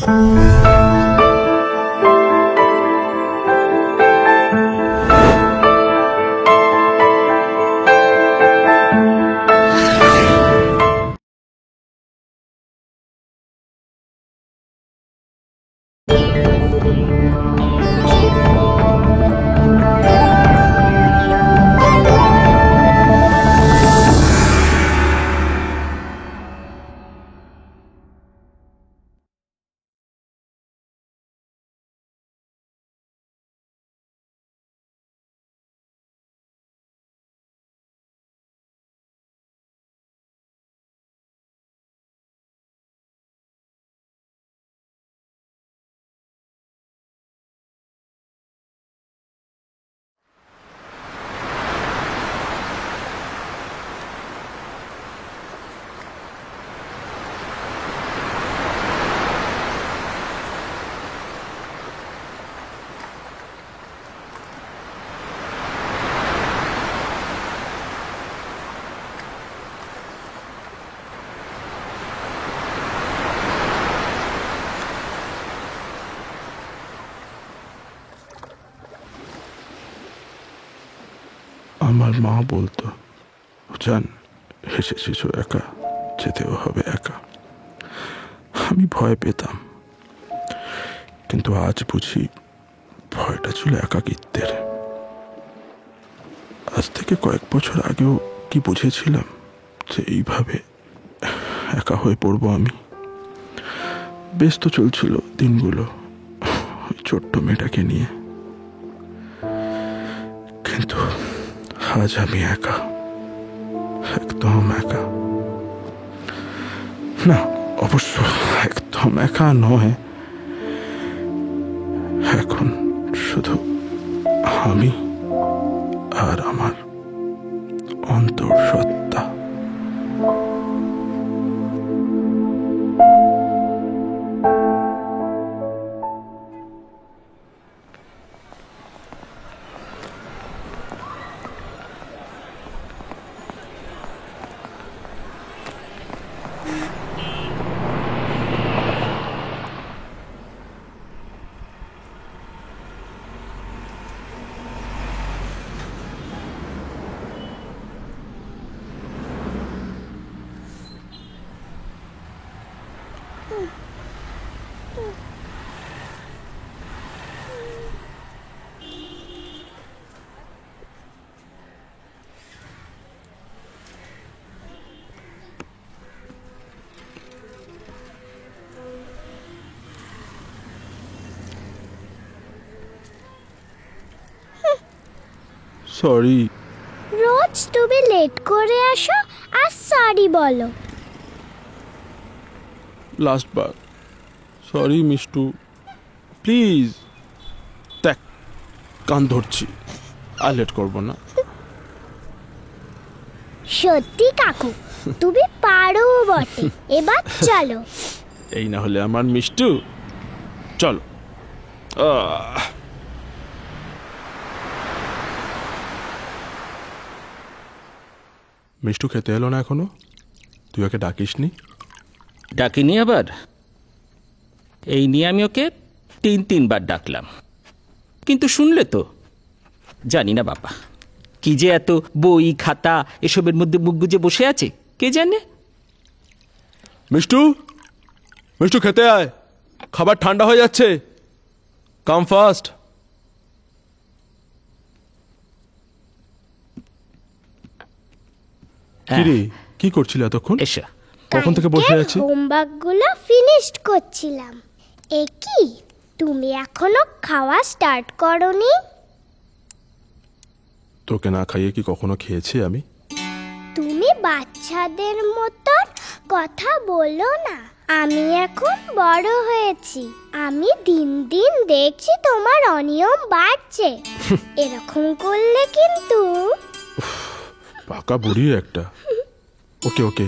আমার মা বলতো, জান এসেছিস একা, যেতেও হবে একা। আমি ভয় পেতাম, কিন্তু আজ বুঝি ভয়টা ছিল একাকিত্বের। আজ থেকে কয়েক বছর আগেও কি বুঝেছিলাম যে এইভাবে একা হয়ে পড়বো আমি? বেশ তো চলছিল দিনগুলো ওই ছোট্ট মেয়েটাকে নিয়ে, কিন্তু আজ আমি একা, একদম একা। না, অবশ্য একদম একা নয়, এখন শুধু আমি আর আমার অন্তঃসত্ত্বা। সরি। রোজ তুমি লেট করে আসো আর সরি বলো। Last bar, sorry Mishtu, please. দেখ, কান ধরছি, আর লেট করবো না। সত্যি কাকু, তুমি পারো বটে। এবার চলো। এই না হলে আমার মিষ্টু, চলো। মিষ্টু খেতে এলো না এখনো? তুই ওকে ডাকিসনি? ডাকিনি আবার? এই নিয়ে আমি ওকে 3-3 বার ডাকলাম, কিন্তু শুনলে তো। জানি না বাবা, কি যে এত বই খাতা এসবের মধ্যে মুখ গুজে বসে আছে কে জানে। মিষ্টু, মিষ্টু খেতে আয়, খাবার ঠান্ডা হয়ে যাচ্ছে, কাম ফাস্ট। কিরে, কি করছিল এতক্ষণ? এসা, কখন থেকে বসে আছি? হোমওয়ার্কগুলো ফিনিশড করছিলাম। এ কি, তুমি এখনো খাওয়া স্টার্ট করোনি? তোকে না খাইয়ে কি কখনো খেয়েছি আমি? তুমি বাচ্চাদের মতন কথা বলো না। আমি এখন বড় হয়েছি, আমি দিন দিন দেখছি তোমার অনিয়ম বাড়ছে। এরকম করলে কিন্তু। পাকা বুড়ি একটা। ওকে ওকে,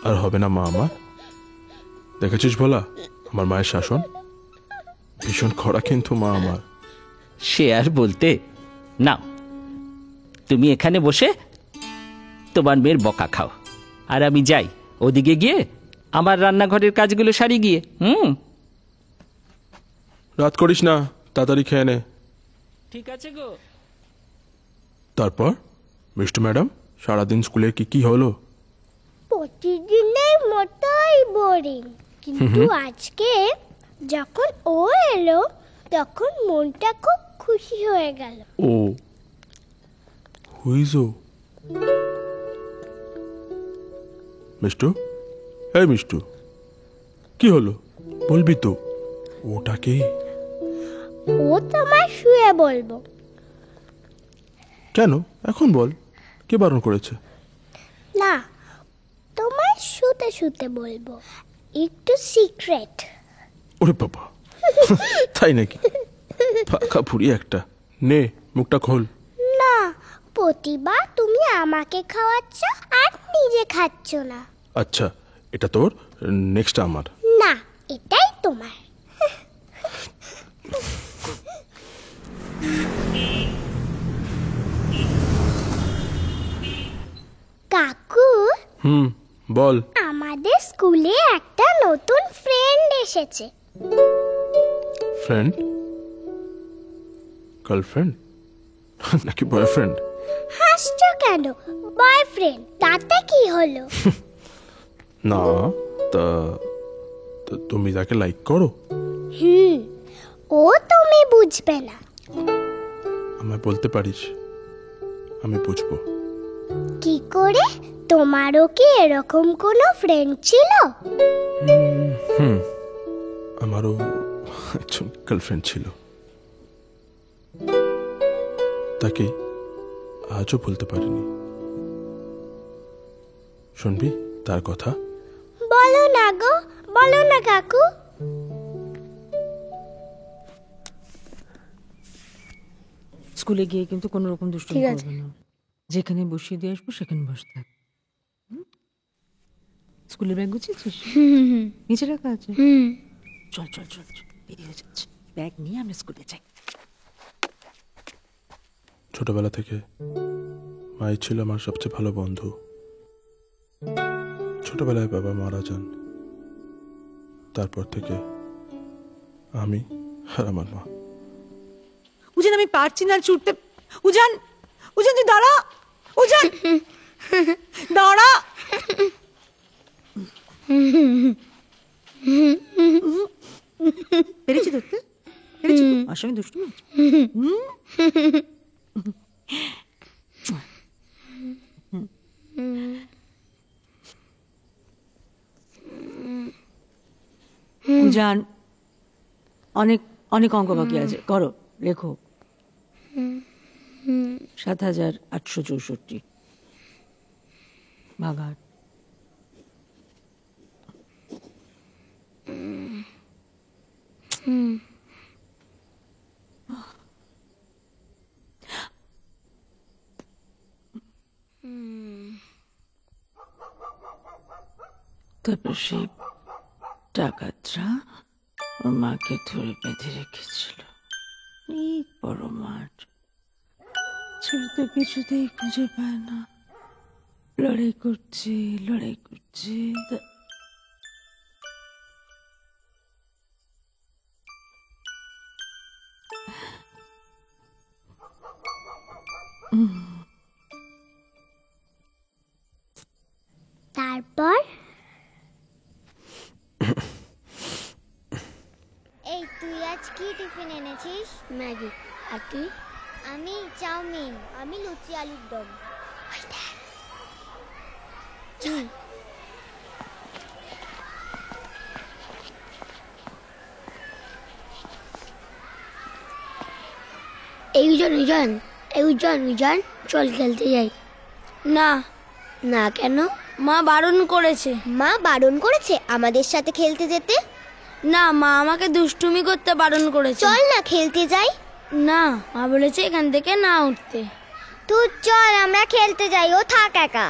আর হবে না মা আমার। দেখেছিস ভোলা, আমার মায়ের শাসন ভীষণ কড়া কিন্তু মা আমার। সে আর বলতে। নাও, তুমি এখানে বসে তোমার মেয়ের বকা খাও, আর আমি যাই ওদিকে গিয়ে আমার রান্নাঘরের কাজগুলো সারি গিয়ে। রাত করিস না, তাড়াতাড়ি খেয়ে নে। ঠিক আছে গো। তারপর মিষ্টু ম্যাডাম, সারাদিন স্কুলে কি কি হলো? প্রতিদিনের মতোই বোরিং, কিন্তু আজকে যখন ও এলো তখন মনটা খুব খুশি হয়ে গেল। ও হুইজো মিষ্টু, এই মিষ্টু, কি হলো বলবি তো? ওটাকে ও তোমায় শুয়ে বলবো। কেন এখন বল, কে বারণ করেছে? না, তোমায় শুতে শুতে বলবো, একটু সিক্রেট। ওরে বাবা, তাই নাকি? পাকা পুরি একটা, নে মুখটা খোল। না, প্রতিবার তুমি আমাকে খাওয়াচ্ছ আর নিজে খাচ্ছ না। আচ্ছা, এটা তোর, নেক্সট আমার। না, এটাই তোমার। কাকু, বল। আমাদের স্কুলে একটা নতুন ফ্রেন্ড এসেছে। ফ্রেন্ড? গার্লফ্রেন্ড নাকি বয়ফ্রেন্ড? হাসছো কেন? বয়ফ্রেন্ড, তাতে কি হলো? না, তা তা তুমি তাকে লাইক করো? ও তুমি বুঝবে না। আমায় বলতে পারিস, আমি বুঝবো। কি করে? তোমারও কি এরকম কোনো ফ্রেন্ড ছিল? আমারও একজন গার্লফ্রেন্ড ছিল, তাকে আজও বলতে পারিনি। শুনবি তার কথা? বলো না গো, বলো না কাকু। স্কুলে গিয়ে কিন্তু কোনো রকম দুষ্টুমি করবে না। যেখানে বসিয়ে দিয়ে আসবো সেখানে বসে থাক। স্কুলের ব্যাগ গুছিয়েছিস? নিচে রাখা আছে। চল চল চল চল, দেরি হয়ে যাচ্ছে। ব্যাগ নিয়ে আমরা স্কুলে যাই। ছোটবেলা থেকে মাই ছিল আমার সবচেয়ে ভালো বন্ধু। ছোটবেলায় বাবা মারা যান, তারপর থেকে আমি আর আমার মা। উজান, আমি পারছি না ছুটতে। উজান, উজান তুই দাঁড়া। উজান দাঁড়া। পেরেছি ধরতে, পেরেছি। আসামি দুষ্টুমি। উজান, অনেক অনেক অঙ্ক বাকি আছে, করো, লেখো। ৭,৮৬৪ ভাগার। তারপর সেই ডাকাতরা ওর মাকে ধরে বেঁধে রেখেছিল। এই বড় মাঠ, ছেলে তো কিছুতেই খুঁজে পায় না। লড়াই করছে, লড়াই করছে। তারপর এই তুই আজ কি টিফিন এনেছিস? ম্যাগি। আর তুই? আমি চাউমিন। আমি লুচি আলুর দম। এই উজান, চল খেলতে যাই। না না, কেন? মা বারণ করেছে। মা বারণ করেছে আমাদের সাথে খেলতে যেতে? না, মা আমাকে দুষ্টুমি করতে বারণ করেছে। চল না খেলতে যাই। না, মা বলেছে এখান থেকে না উঠতে। তুই চল, আমরা খেলতে যাই, ও থাক একা।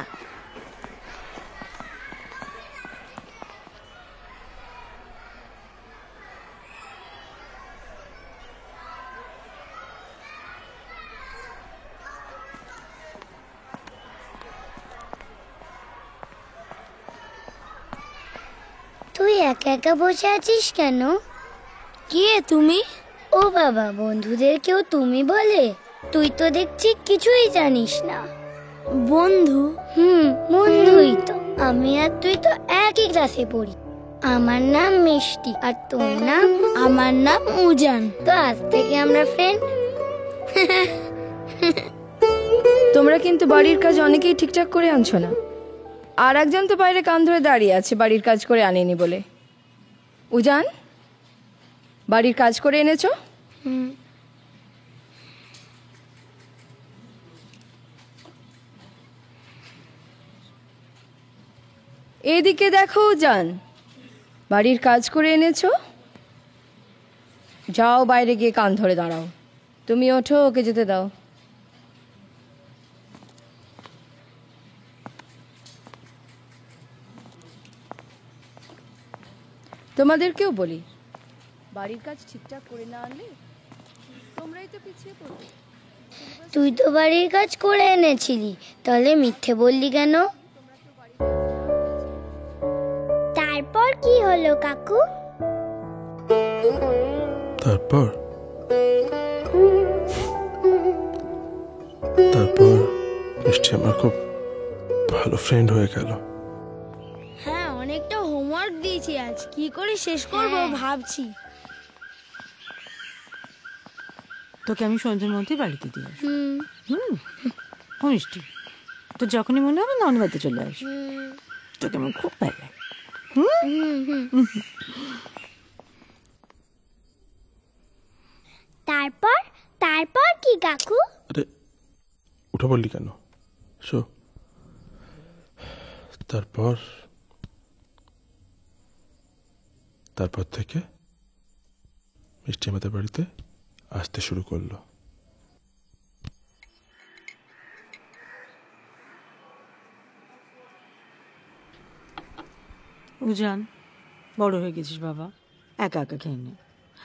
তুই একা একা বসে আছিস কেন? কে তুমি? ও বাবা, বন্ধুদের কেউ তুমি বলে? তুই তো দেখছি কিছুই জানিস না। বন্ধু? বন্ধুই তো। আমি আর তুই তো একই ক্লাসে পড়ি। আমার নাম মিষ্টি আর তোর নাম? আমার নাম উজান। তো আজ থেকে আমরা ফ্রেন্ড। তোমরা কিন্তু বাড়ির কাজ অনেকেই ঠিকঠাক করে আনছো না। আর একজন তো বাইরে কান ধরে দাঁড়িয়ে আছে বাড়ির কাজ করে আনেনি বলে। উজান, বাড়ির কাজ করে এনেছো? এদিকে দেখো উজান, বাড়ির কাজ করে এনেছো? যাও বাইরে গিয়ে কান ধরে দাঁড়াও। তুমি ওঠো, ওকে যেতে দাও। তোমাদেরকেও বলি, বাড়ির কাজ ঠিকঠাক করে না আনলে তোমরাই তো পিছিয়ে পড়বে। তুই তো বাড়ির কাজ করে এনেছিলি, তাহলে মিথ্যে বললি কেন? তারপর কি হলো কাকু? তারপর তারপর মিষ্টি আমার খুব ভালো ফ্রেন্ড হয়ে গেল। হ্যাঁ, অনেকটা হোমওয়ার্ক দিয়েছি, আজ কি করে শেষ করব ভাবছি। তোকে আমি সন্ধ্যের মধ্যে বাড়িতে দিয়ে আসবো। ও মিষ্টি, তো যখনই মনে হবে নন বাড়িতে চলে আসবো। তোকে আমার খুব ভালো লাগে। তারপর তারপর কি কাকু? আরে উঠে বললি কেন? শো। তারপর তারপর থেকে মিষ্টি আমাদের বাড়িতে আসতে শুরু করলো। উজান, বড় হয়ে গেছিস বাবা, একা একা খেয়ে নে।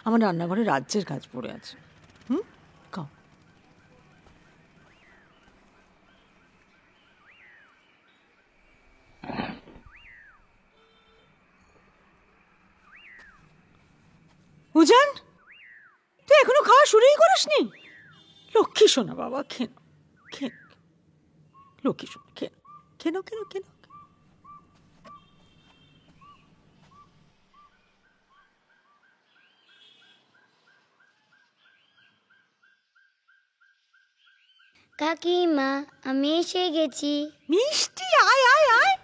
আমার রান্নাঘরে রাজ্যের কাজ পড়ে আছে। খাও। উজান, তুই এখনো খাওয়া শুরুই করিসনি? লক্ষ্মী শোনা বাবা, খেয়ে নাও, খেয়ে নাও। লক্ষ্মী শোনা, খেয়ে নাও, খেয়ে নাও, খেয়ে নাও, খেয়ে নাও। কাকিমা, আমি এসে গেছি। মিষ্টি, আয় আয় আয়।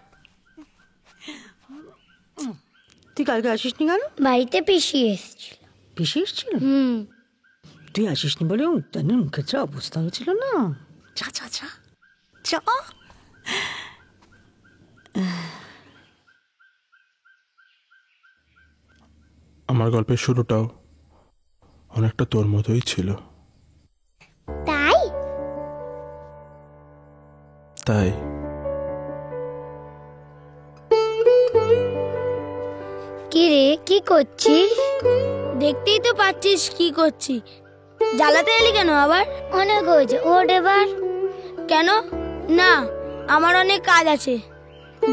তুই কালকে আসিসনি কেন? বাড়িতে পিসি এসেছিল। পিসি এসেছিল? হুম। তুই আসিসনি বলে উত্তানের মুখের যা অবস্থা হয়েছিল না। যা যা যা যা। আমার গল্পের শুরুটাও অনেকটা তোর মতোই ছিল। তাই? তাই কি রে, কি করছিস? দেখতেই তো পাচ্ছিস কি করছি। জ্বালাতে এলি কেন আবার? অনেক হয়েছে, ওঠ এবার। কেন? না, আমার অনেক কাজ আছে।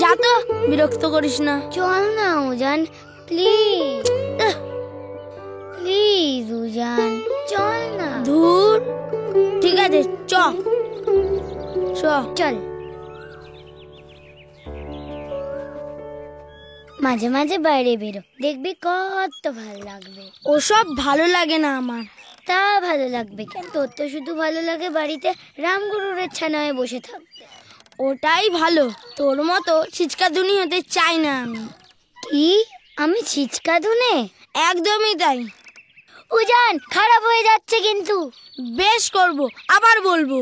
যা তো, বিরক্ত করিস না। চল না উজান, প্লিজ প্লিজ উজান, চল না। ধুর, ঠিক আছে, চল। মাঝে মাঝে বাইরে বেরো, দেখবি কত ভালো লাগবে। ওসব ভালো লাগে না আমার। তা ভালো লাগবে কেন? তোর তো শুধু ভালো লাগে বাড়িতে রামগুরুর ছানায় বসে থাকতে। ওটাই ভালো, তোর মতো ছিচকাধুনি হতে চাই না আমি। কি? আমি ছিচকাধুনে? একদমই তাই। উজান, খারাপ হয়ে যাচ্ছে কিন্তু। বেশ করব, আবার বলবো।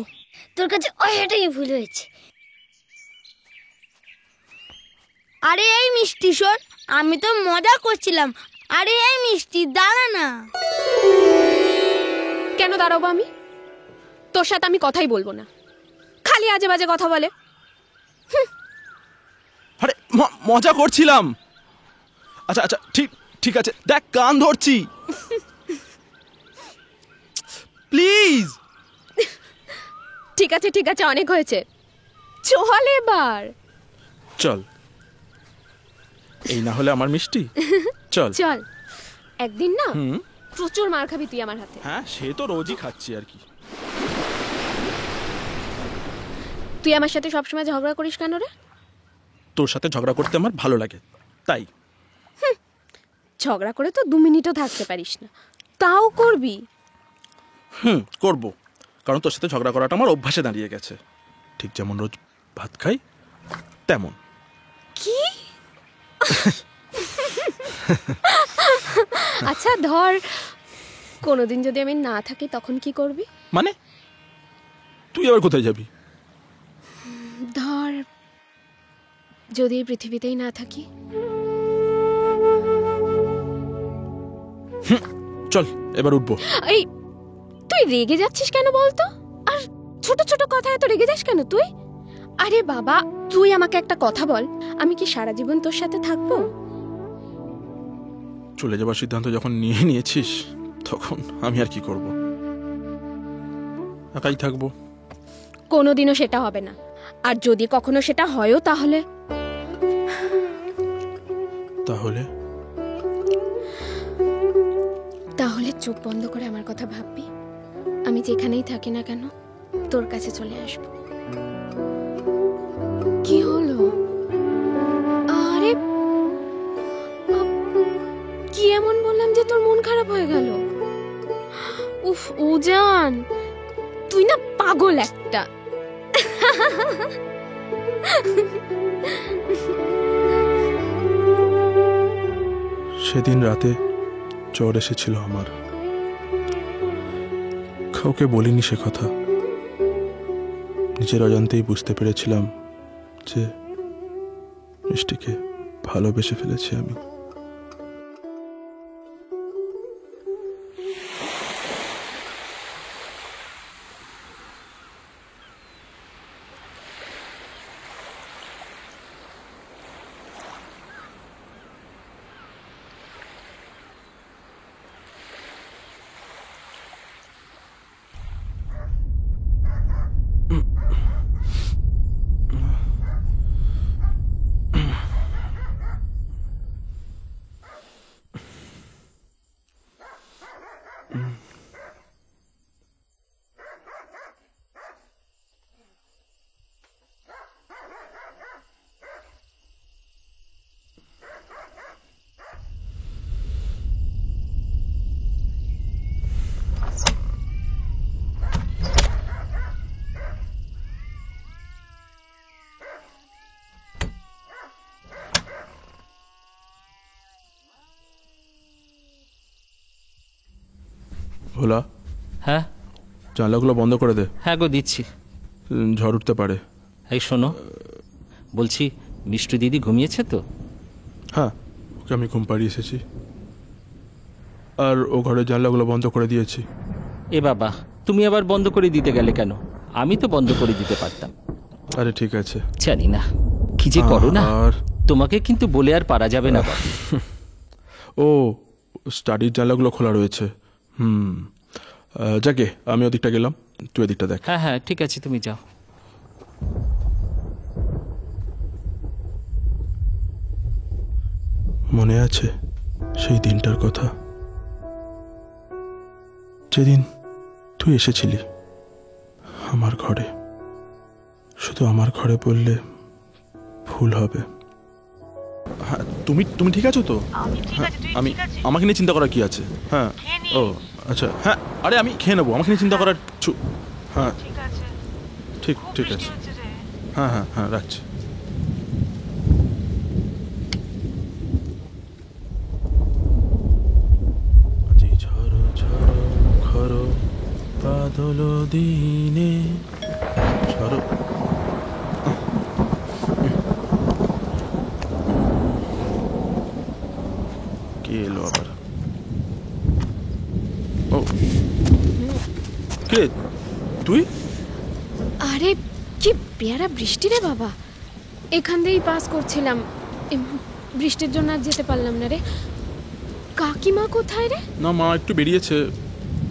তোর কাছে ওইটাই ভুল হয়েছে। আরে এই মিষ্টি শোন, আমি তো মজা করছিলাম। আরে এই মিষ্টি, দাঁড়া না। কেন দাঁড়াবো আমি? তোর সাথে আমি কথাই বলবো না, খালি আজে বাজে কথা বলে। আরে মজা করছিলাম। আচ্ছা আচ্ছা, ঠিক ঠিক আছে, দেখ কান ধরছি, প্লিজ। ঠিক আছে ঠিক আছে, অনেক হয়েছে, চল এবার। চল, এই না হলে আমার মিষ্টি। চল চল। একদিন না প্রচুর মার খাবি তুই আমার হাতে। হ্যাঁ, সে তো রোজই খাচ্ছি আর কি। তুই আমার সাথে সবসময় ঝগড়া করিস কেন রে? তোর সাথে ঝগড়া করতে আমার ভালো লাগে, তাই। ঝগড়া করে তো 2 মিনিটও থাকতে পারিস না, তাও করবি। করব, কারণ তোর সাথে ঝগড়া করাটা আমার অভ্যাসে দাঁড়িয়ে গেছে। ঠিক যেমন রোজ ভাত খাই তেমন। কি? আচ্ছা ধর কোনোদিন যদি আমি না থাকি তখন কি করবি? মানে তুই আবার কোথায় যাবি? ধর যদি এই পৃথিবীতেই না থাকি। চল এবার উঠবো। এই তুই রেগে যাচ্ছিস কেন বলতো? আর ছোট ছোট কথা এত রেগে যাস কেন তুই? আরে বাবা, তুই আমাকে একটা কথা বল, আমি কি সারা জীবন তোর সাথে থাকবো? চলে যাবার সিদ্ধান্ত যখন নিয়ে নিয়েছিস তখন আমি আর কি করব, একাই থাকবো। কোনোদিনও সেটা হবে না, আর যদি কখনো সেটা হয়ও তাহলে তাহলে তাহলে চোখ বন্ধ করে আমার কথা ভাববি, আমি যেখানেই থাকি না কেন তোর কাছে চলে আসব। কি হলো? আরে কি এমন বললাম যে তোর মন খারাপ হয়ে গেল? উফ উজান, তুই না পাগল একটা। সেদিন রাতে জ্বর এসেছিল আমার, কাউকে বলিনি সে কথা। নিজের অজান্তেই বুঝতে পেরেছিলাম যে মিষ্টিকে ভালোবেসে ফেলেছি আমি। ভোলা, হ্যাঁ জানলাগুলো বন্ধ করে দে, হ্যাঁ গো দিচ্ছি। ঝড় উঠতে পারে। এই শোনো, বলছি মিষ্টি দিদি ঘুমিয়েছে তো? হ্যাঁ, ওকে আমি ঘুম পাড়িয়ে এসেছি, আর ও ঘরের জানলাগুলো বন্ধ করে দিয়েছি। এ বাবা, তুমি আবার বন্ধ করে দিতে গেলে কেন? আমি তো বন্ধ করে দিতে পারতাম। আরে ঠিক আছে। জানি না কি যে করো না, আর তোমাকে কিন্তু বলে আর পারা যাবে না। ও স্টাডির জানলাগুলো খোলা রয়েছে। যাকে আমি ওদিকটা গেলাম, তুই ওদিকটা দেখ। হ্যাঁ হ্যাঁ ঠিক আছে, তুমি যাও। মনে আছে সেই দিনটার কথা, যেদিন তুই এসেছিলি আমার ঘরে। শুধু আমার ঘরে বললে ভুল হবে। হ্যাঁ, তুমি ঠিক আছো তো? আমি আমাকে নিয়ে চিন্তা করার কি আছে? হ্যাঁ, ও আচ্ছা, হ্যাঁ, আরে আমি খেয়ে নেবো, আমাকে নিয়ে চিন্তা করার কিছু। হ্যাঁ ঠিক আছে। হ্যাঁ হ্যাঁ হ্যাঁ, রাখছি। আজি ঝড়ো ঝড়ো খরো বাদল দিনে ঝড়ো। কে এলো আবার? ও কে তুই? আরে কি পেয়ারা বৃষ্টি রে বাবা, এখান দিয়েই পাস করছিলাম, বৃষ্টির জন্য আর যেতে পারলাম না রে। কাকিমা কোথায় রে? না, মা একটু বেরিয়েছে,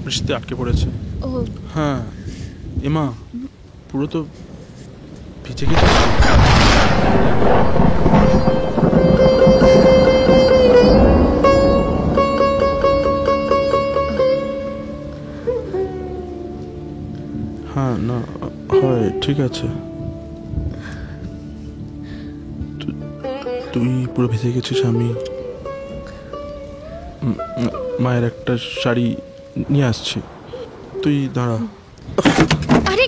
বৃষ্টিতে আটকে পড়েছে। ও হ্যাঁ, এমা পুরো তো ভিজে গেছে। ঠিক আছে। তুই পুরো ভেসে গেছিস। আমি মায়ের একটা শাড়ি নিয়ে আসছি, তুই দাঁড়া। আরে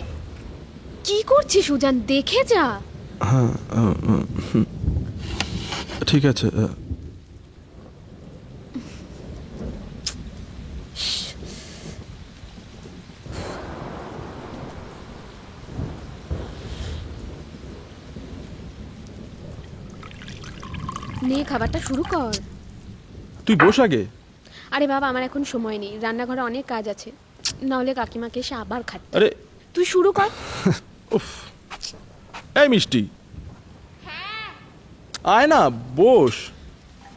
কি করছিস উজান, দেখে যা। হ্যাঁ, ঠিক আছে। নে খাবারটা শুরু কর। তুই বস আগে। আরে বাবা, আমার এখন সময় নেই, রান্নাঘরে অনেক কাজ আছে, নাহলে কাকিমাকে এসে আবার খাচ্ছে। আরে তুই শুরু কর। উফ, এই মিষ্টি, আয় না, বস।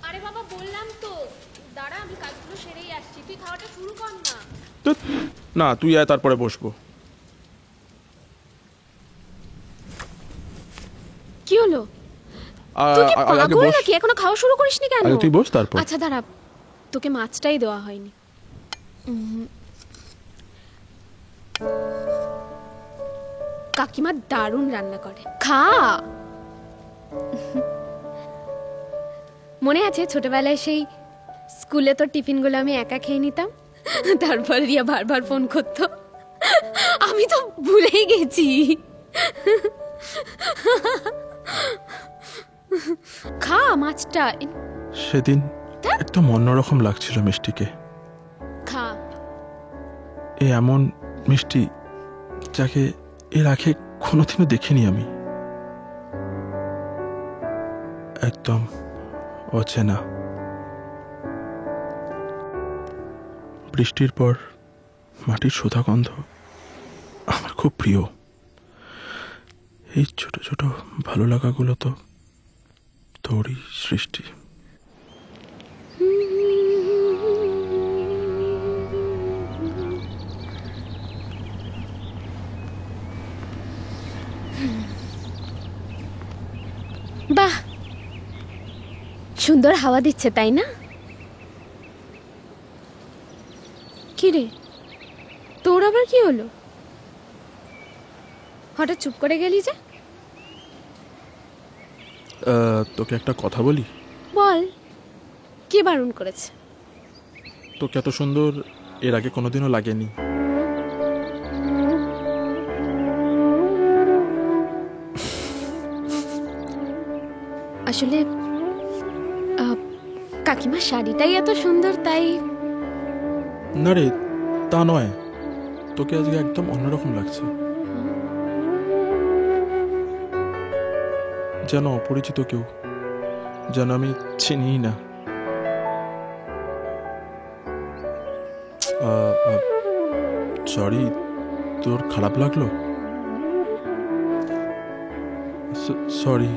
আরে বাবা বললাম তো, দাঁড়া আমি কাজগুলো সেরেই আসছি, তুই খাওয়াটা শুরু কর না। ধ্যাৎ, না তুই আয়, তারপরে বসবো। কি হলো? আ- তুই কি আ- আগে পাগল বস। নাকি? এখনো খাওয়া শুরু করিসনি কেন? আগে তুই বস, তারপর। আচ্ছা দাঁড়া, তোকে মাছটাই দেওয়া হয়নি। কাকিমা দারুণ রান্না করে, খা। মনে আছে ছোটবেলায় সেই স্কুলে তোর টিফিনগুলো আমি একা খেয়ে নিতাম, তারপর রিয়া বারবার ফোন করতো, আমি তো ভুলেই গেছি। খা মাছটা, সেদিন একদম অন্যরকম লাগছিল মিষ্টিকে। খা। এ এমন মিষ্টি যাকে এর আগে কোনোদিনও দেখিনি আমি, একদম অচেনা। বৃষ্টির পর মাটির সুধা গন্ধ আমার খুব প্রিয়। এই ছোট ছোট ভালো লাগাগুলো তো তোরই সৃষ্টি। বাহ, সুন্দর হাওয়া দিচ্ছে তাই না? কি রে, তোর আবার কি হলো? হঠাৎ চুপ করে গেলি যে? তোকে একটা কথা বলি? বল, কে বারণ করেছে? তোকে এত সুন্দর এর আগে কোনোদিনও লাগেনি। আসলে কাকিমার শাড়িটাই এত সুন্দর তাই। না রে, তা নয়, তোকে আজকে একদম অন্যরকম লাগছে, যেন অপরিচিত কেউ, যেন আমি চিনিই না। সরি, তোর খারাপ লাগলো? সরি।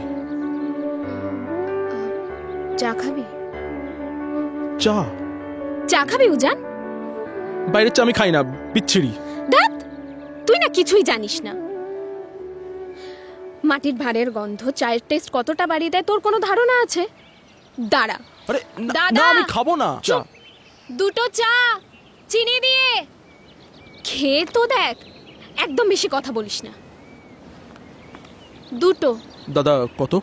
চা খাবি? চা? চা খাবি উজান? বাইরের চা আমি খাই না, বিচ্ছিরি। দেখ, তুই না কিছুই জানিস না। মাটির ভাঁড়ের গন্ধ চায়ের টেস্ট কতটা বাড়িয়ে দেয় তোর কোনো ধারণা আছে? দাঁড়া। আরে দাদা, না, আমি খাবো না চা। দুটো চা চিনি দিয়ে খেয়ে তো দেখ, একদম বেশি কথা বলিস না। দুটো। দাদা কত?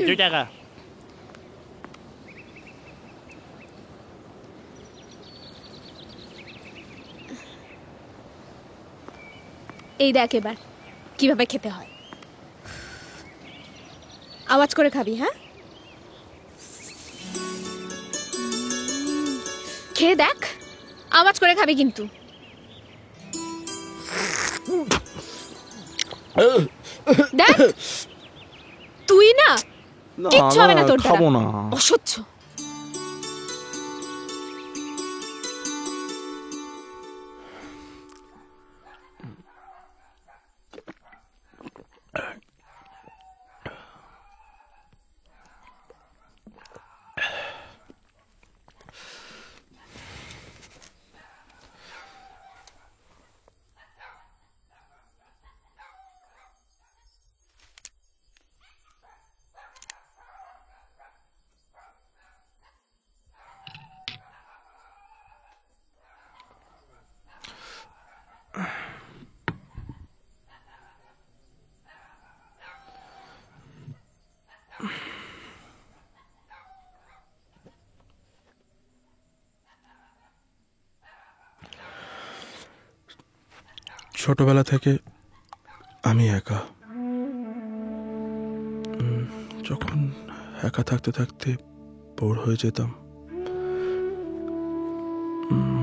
2 টাকা। এই দেখ এবার কিভাবে খেতে হয়, আওয়াজ করে খাবি। হ্যাঁ, খেয়ে দেখ, আওয়াজ করে খাবি কিন্তু। দেখ, তুই না কিচ্ছু হবে না তোর দ্বারা। খাবো না। অসহ্য। ছোটবেলা থেকে আমি একা। যখন একা থাকতে থাকতে বোর হয়ে যেতাম,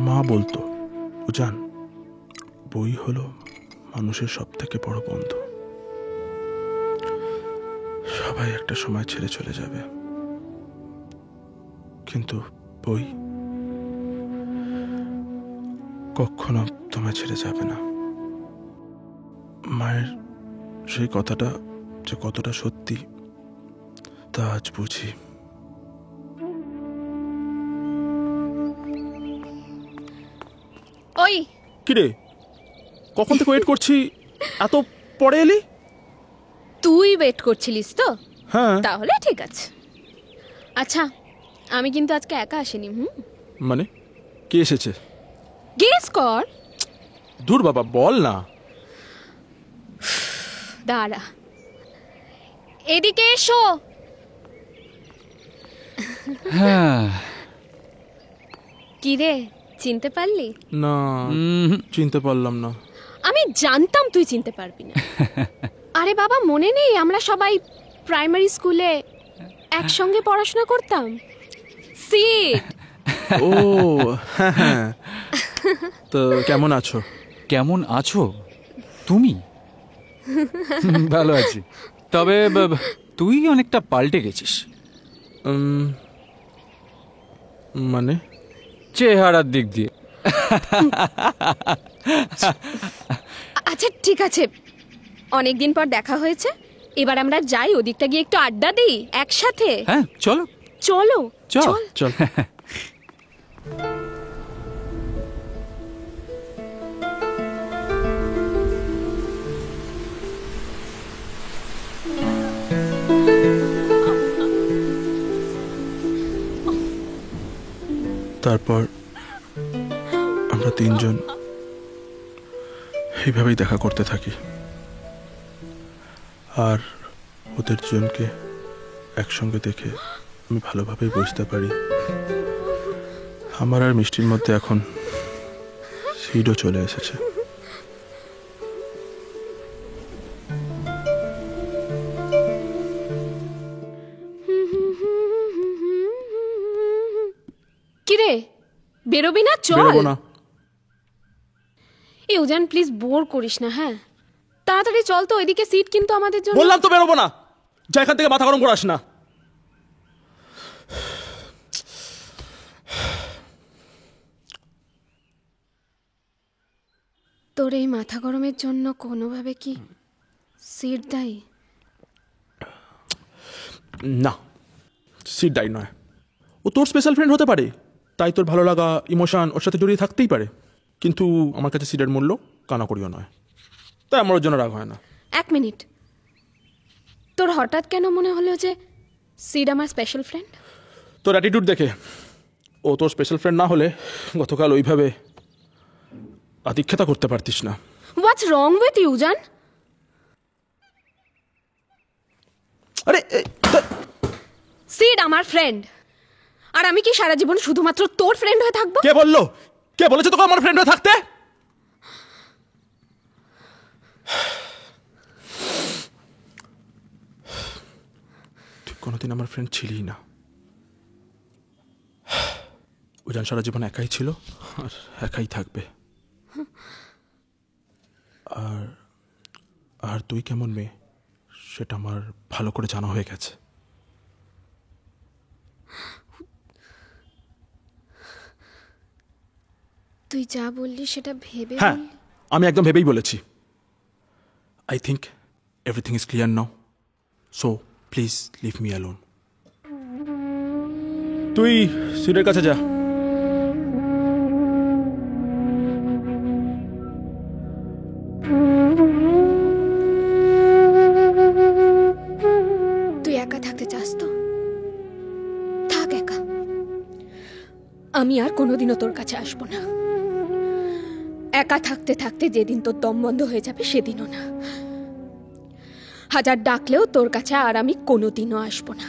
মা বলতো, উজান, বই হলো মানুষের সব থেকে বড় বন্ধু। সবাই একটা সময় ছেড়ে চলে যাবে, কিন্তু বই কখনো তোমায় ছেড়ে যাবে না। মায়ের সেই কথাটা যে কতটা সত্যি তা আজ বুঝি। ওই কিরে, কখন থেকে ওয়েট করছি, এত পরে এলি? তুই ওয়েট করছিলিস তো? হ্যাঁ। তাহলে ঠিক আছে। আচ্ছা, আমি কিন্তু আজকে একা আসিনি। মানে কে এসেছে? গেস কর। দূর বাবা, বল না। দাঁড়া, এদিকে এসো। কি রে, চিনতে পারলি? না, চিনতে পারলাম না। আমি জানতাম তুই চিনতে পারবি না। আরে বাবা, মনে নেই আমরা সবাই প্রাইমারি স্কুলে একসঙ্গে পড়াশোনা করতাম? সিট। ও হ্যাঁ হ্যাঁ। তো কেমন আছো? কেমন আছো তুমি? ভালো আছি, তবে তুই অনেকটা পাল্টে গেছিস। মানে চেহারার দিক দিয়ে। আচ্ছা ঠিক আছে, অনেকদিন পর দেখা হয়েছে, এবার আমরা যাই ওদিকটা গিয়ে একটু আড্ডা দিই একসাথে। হ্যাঁ চলো চলো চল চল। তারপর আমরা তিনজন এইভাবেই দেখা করতে থাকি, আর ওদের দুজনকে একসঙ্গে দেখে আমি ভালোভাবেই বুঝতে পারি আমার আর মিষ্টির মধ্যে এখন সিডও চলে এসেছে। কিরে, বেরোবি না? চল। বেরোবো না। এই উজান, প্লিজ বোর করিস না। হ্যাঁ তাড়াতাড়ি চল তো, ওইদিকে সিট কিন্তু আমাদের জন্য। বললাম তো বেরোবো না, যা এখান থেকে, মাথা গরম করাস না। তোর এই মাথা গরমের জন্য কোনোভাবে কি সিট দায়ী? না, সিট দায়ী নয়। ও তোর স্পেশাল ফ্রেন্ড হতে পারে, তাই তোর ভালো লাগা, ইমোশন ওর সাথে জড়িয়ে থাকতেই পারে, কিন্তু আমার কাছে সিটের মূল্য কানাকড়িও নয়, তাই আমার ওর জন্য রাগ হয় না। এক মিনিট, তোর হঠাৎ কেন মনে হলো যে সিড আমার স্পেশাল ফ্রেন্ড? তোর অ্যাটিটিউড দেখে ও তোর স্পেশাল ফ্রেন্ড না হলে গতকাল ওইভাবে আদিক্ষেতা করতে পারতিস না। হোয়াটস রং উইথ ইউ উজান? আরে সিড আমার ফ্রেন্ড, আর আমি কি সারা জীবন শুধুমাত্র তোর ফ্রেন্ড হয়ে থাকবো? কে বললো? কে বলেছে তোকে আমার ফ্রেন্ড হয়ে থাকতে? তুই কোনোদিন আমার ফ্রেন্ড ছিলি না। উজান সারা জীবন একাই ছিল আর একাই থাকবে। আর আর তুই কেমন মেয়ে সেটা আমার ভালো করে জানা হয়ে গেছে। তুই যা বললি সেটা ভেবে হ্যাঁ, বললি? আমি একদম ভেবেই বলেছি। I think everything is clear now, so please leave me alone. তুই সিটের কাছে যা। তুই একা থাকতে চাস তো থাক একা, আমি আর কোনোদিনও তোর কাছে আসবো না। একা থাকতে থাকতে যেদিন তোর দম বন্ধ হয়ে যাবে সেদিনও না। হাজার ডাকলেও তোর কাছে আর আমি কোনোদিনও আসবো না।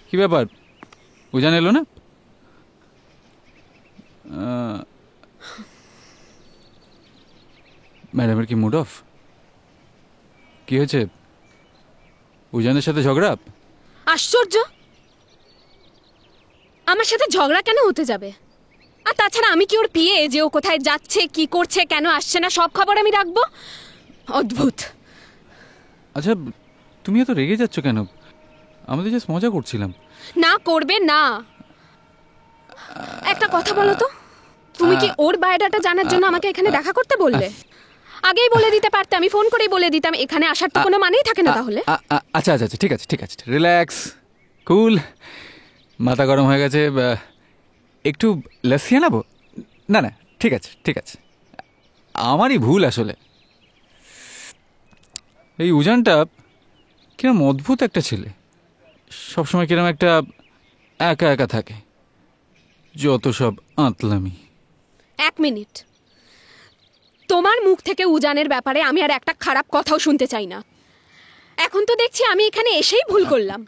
কি ব্যাপার, উজান এলো না? ম্যাডামের কি মুড অফ? কি হয়েছে, উজানের সাথে ঝগড়া? আশ্চর্য, আমার সাথে ঝগড়া কেন হতে যাবে? আর তাছাড়া আমি কি ওর পিয়ে যে ও কোথায় যাচ্ছে, কি করছে, কেন আসছে না সব খবর আমি রাখবো? অদ্ভুত। আচ্ছা, তুমি এত রেগে যাচ্ছ কেন? আমাদের জাস্ট মজা করছিলাম। না করবে না। একটা কথা বলো তো, তুমি কি ওর বায়োডাটা জানার জন্য আমাকে এখানে দেখা করতে বললে? আগেই বলে দিতে পারতে, আমি ফোন করেই বলে দিতাম। এখানে আসার তো কোনো মানেই থাকে না তাহলে। আচ্ছা আচ্ছা আচ্ছা, ঠিক আছে ঠিক আছে, রিল্যাক্স, কুল। মাথা গরম হয়ে গেছে, একটু লস্যি আনাবো? না না, ঠিক আছে ঠিক আছে, আমারই ভুল আসলে। এই উজানটা কিরম অদ্ভুত একটা ছেলে, সবসময় কিরম একটা একা একা থাকে, যত সব আঁতলামি। এক মিনিট, তোমার মুখ থেকে উজানের ব্যাপারে আমি আর একটা খারাপ কথাও শুনতে চাই না। এখন তো দেখছি আমি এখানে এসেই ভুল করলাম।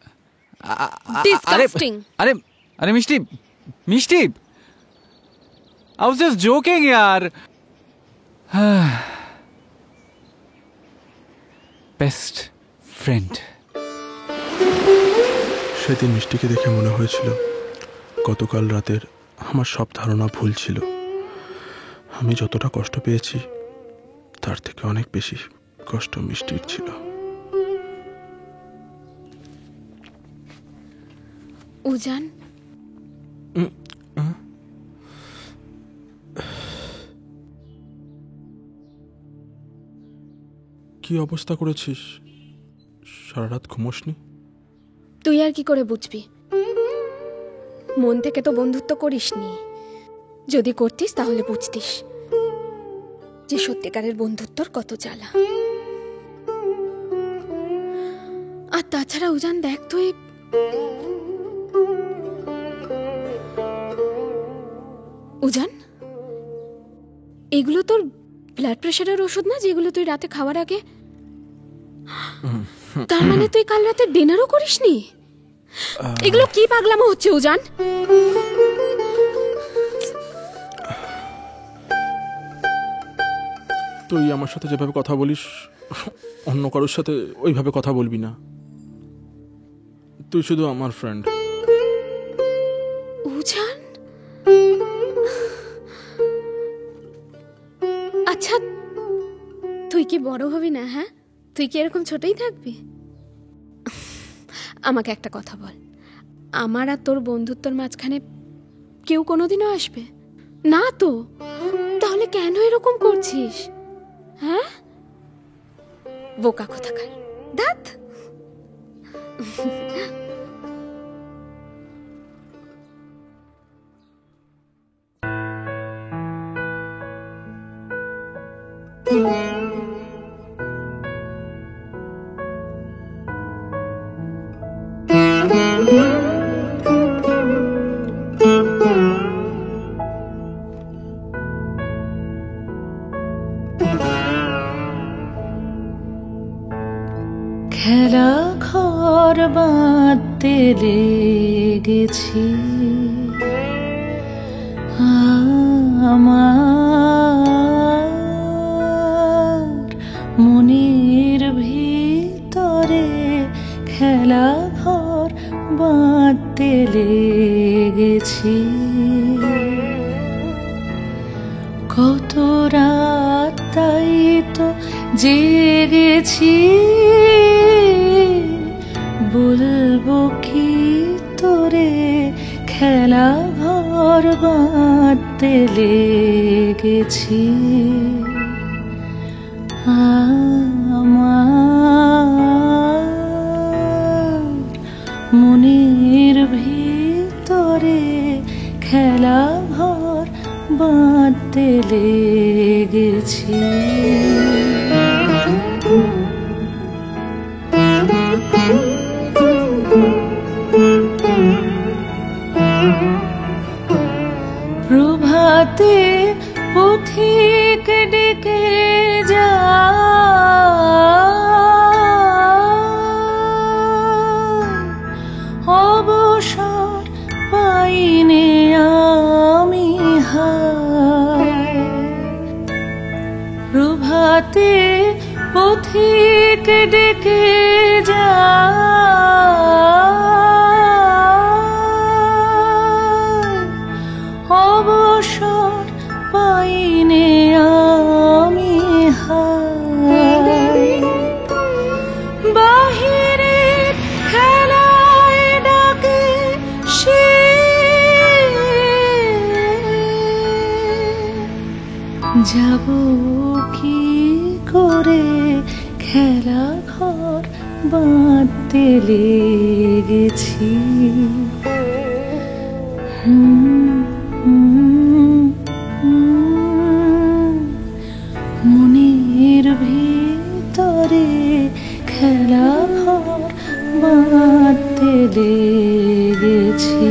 Disgusting. আরে আরে মিষ্টি মিষ্টি, I was just joking यार। Best friend. সেদিন মিষ্টিকে দেখে মনে হয়েছিল গতকাল রাতের আমার সব ধারণা ভুল ছিল। আমি যতটা কষ্ট পেয়েছি তার থেকে অনেক বেশি কষ্ট মিষ্টির ছিল। উজান, কি অবস্থা করেছিস? সারা রাত ঘুমোসনি? তুই আর কি করে বুঝবি? মন থেকে তো বন্ধুত্ব করিসনি। যদি করতিস তাহলে বুঝতিস যে সত্যিকারের বন্ধুত্বর কত জ্বালা। আর তাছাড়া উজান দেখ, তুই উজান, এগুলো তোর ব্লাড প্রেশারের ওষুধ না, যেগুলো তুই রাতে খাওয়ার আগে? তার মানে তুই কাল রাতে ডিনারও করিসনি? এগুলো কি পাগলামো হচ্ছে উজান? তুই আমার সাথে যেভাবে কথা বলিস অন্য কারোর সাথে ওইভাবে কথা বলবি না। তুই শুধু আমার ফ্রেন্ড। উজান, আচ্ছা তুই কি বড় হবি না? হ্যাঁ, তুই কি এরকম ছোটই থাকবি? আমাকে একটা কথা বল, আমার আর তোর বন্ধুত্বর মাঝখানে কেউ কোনোদিনও আসবে না তো? তাহলে কেন এরকম করছিস? হ্যাঁ, বোকা কোথাকার। দাঁত খেলা ঘর বাঁধতে লেগেছি আমার মনের ভিতরে, খেলা ঘর বাঁধতে লেগেছি। কত রাত তাই তো জেগেছি, বলবো কি তোরে, খেলা ঘর বাঁধতে লেগেছি। আমার মনের ভিতরে, খেলা ঘর বাঁধতে লেগেছি। প্রভাতে পথিক ডেকে যায়, অবশ্য যাব কি করে খেলা ঘর বাঁধতে লেগেছি মনের ভিতরে খেলা ঘর বাঁধতে লেগেছি।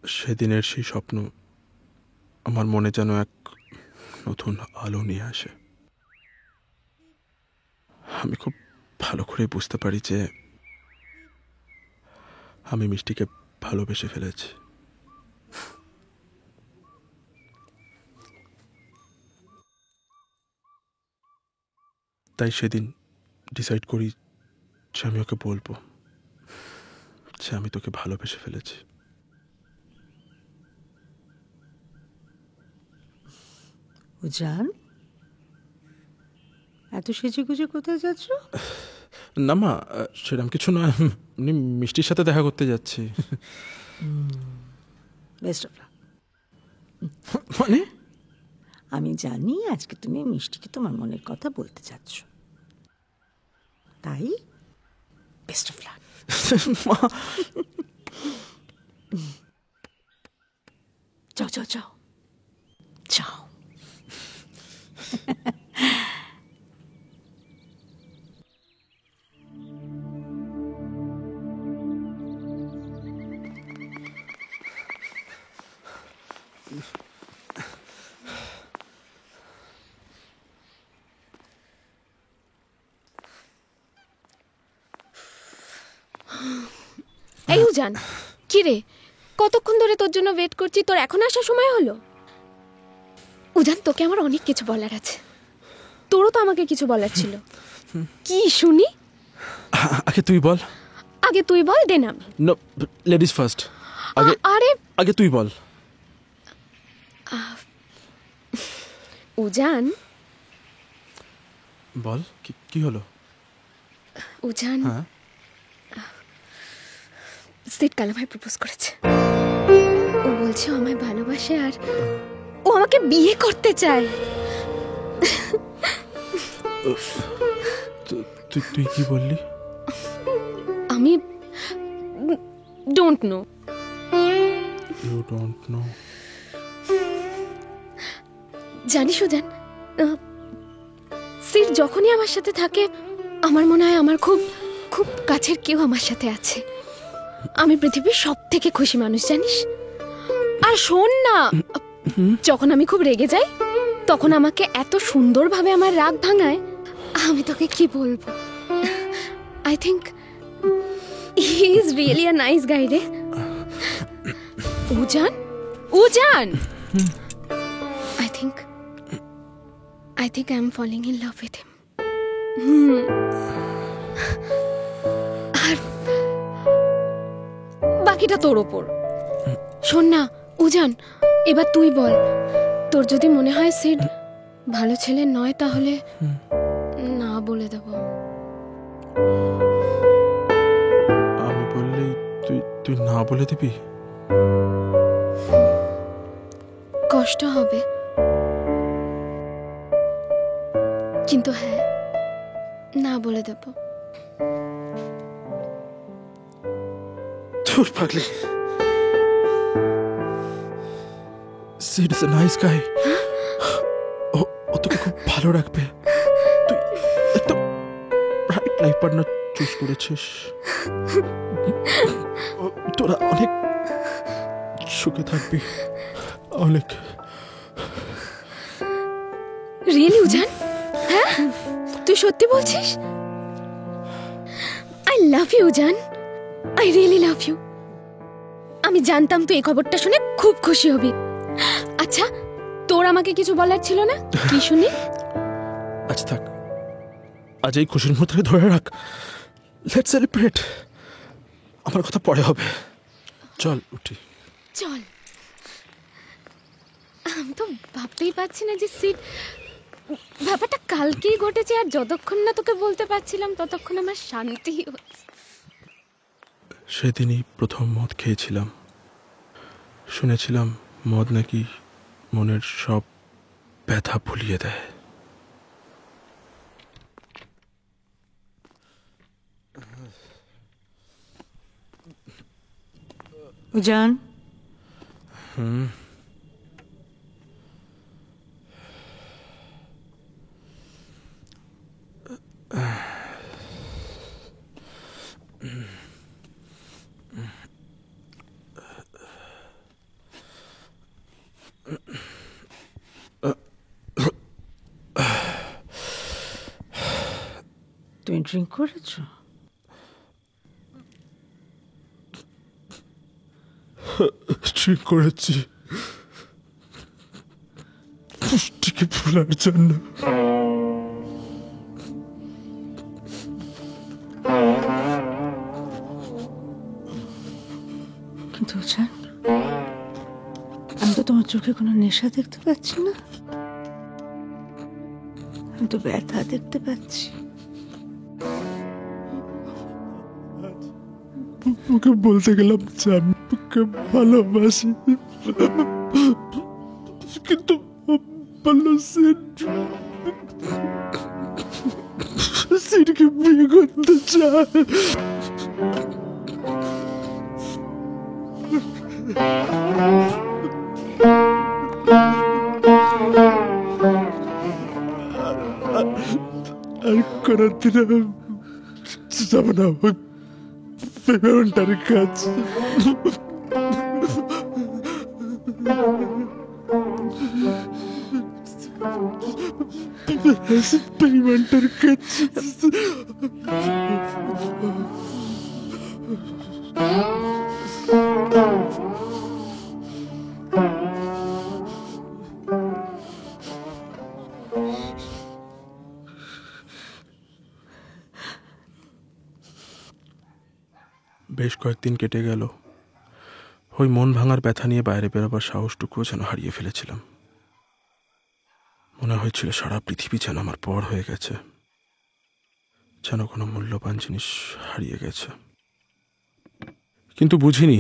সেদিনের সেই স্বপ্ন আমার মনে যেন এক নতুন আলো নিয়ে আসে। আমি খুব ভালো করে বুঝতে পারি যে আমি মিষ্টিকে ভালোবেসে ফেলেছি। তাই সেদিন ডিসাইড করি যে আমি ওকে বলবো যে আমি তোকে ভালোবেসে ফেলেছি। উজান, এত সেজে গুজে কোথায় যাচ্ছ? না মা, সেরকম কিছু নয়, এমনি মিষ্টির সাথে দেখা করতে যাচ্ছি। Best of luck. মানে আমি জানি আজকে তুমি মিষ্টিকে তোমার মনের কথা বলতে চাচ্ছ, তাই বেস্ট অফ লাক। যাও যাও যাও যাও। এই উজান, কি রে, কতক্ষণ ধরে তোর জন্য ওয়েট করছি, তোর এখন আসার সময় হলো? উজান, তোকে আমার অনেক কিছু বলার আছে। তোরও তো আমাকে কিছু বলার ছিল। কি শুনি? আগে তুই বল। আগে তুই বল, দেন আমি। No, ladies first. আগে আরে আগে তুই বল। উজান বল, কি হলো? উজান, হ্যাঁ, সিড কাল আমায় প্রপোজ করেছে। ও বলছে ও আমায় ভালোবাসে আর ও আমাকে বিয়ে করতে চায়। তুই কি বললি? আমি don't know. You don't know? জানিস উজান, সিড যখনই আমার সাথে থাকে আমার মনে হয় আমার খুব খুব কাছের কেউ আমার সাথে আছে। আমি পৃথিবীর সব থেকে খুশি মানুষ, জানিস? আর শোন না, যখন আমি খুব রেগে যাই তখন আমাকে এত সুন্দরভাবে আমার রাগ ভাঙায়, আমি তোকে কি বলবো। I think he is really a nice গাই রে। উজান, উজান, I think I'm falling in love with him. আর বাকিটা তোর ওপর। শোন না উজান, এবার তুই বল, তোর যদি মনে হয় সিড ভালো ছেলে নয় তাহলে না বলে দেব। আমি বললেই তুই না বলে দিবি? কষ্ট হবে, কিন্তু হ্যাঁ, না বলে দেব। তোর পাগলি, Sid is a nice guy. ও তোকে খুব ভালো রাখবে। তুই একদম রাইট লাইফ পার্টনার চুজ করেছিস। তোরা অনেক সুখে থাকবি, অনেক। রিয়েলি উজান? হ্যাঁ, তুই সত্যি বলছিস? I love you Ujan, I really love you. আমি জানতাম তুই এই খবরটা শুনে খুব খুশি হবি। আচ্ছা, তোর আমাকে কিছু বলার ছিল না? কি শুনি? আজ থাক, আজ এই খুশির মুহূর্তকে ধরে রাখ। Let's celebrate. আমার কথা পরে হবে, চল উঠি। চল। আমি তো ভাবতেই পারছি না যে সিড ব্যাপারটা কালকেই ঘটেছে, আর যতক্ষণ না তোকে বলতে পারছিলাম ততক্ষণ আমার শান্তি হচ্ছে। সেদিনই প্রথম মদ খেয়েছিলাম। শুনেছিলাম মদ নাকি মনের সব ব্যথা ভুলিয়ে দেয়। উজান, তুমি ড্রিঙ্ক করেছো? ঠিক করেছি, পুষ্টিকে ভোলার জন্য। কিন্তু উজান, আমি তো তোমার চোখে কোনো নেশা দেখতে পাচ্ছি না, আমি তো ব্যথা দেখতে পাচ্ছি। ওকে বলতে গেলাম যে আমি ওকে ভালোবাসি, কিন্তু বললো সিনকে বিয়ে করতে চায়। আর কোনোদিন যাবো না পেমেন্টের কাজ। পেমেন্টের কাজ। বেশ কয়েকদিন কেটে গেল। ওই মন ভাঙার ব্যথা নিয়ে বাইরে বেরোবার সাহসটুকুও যেন হারিয়ে ফেলেছিলাম। মনে হয়েছিল সারা পৃথিবী যেন আমার পর হয়ে গেছে, যেন কোনো মূল্যবান জিনিস হারিয়ে গেছে। কিন্তু বুঝিনি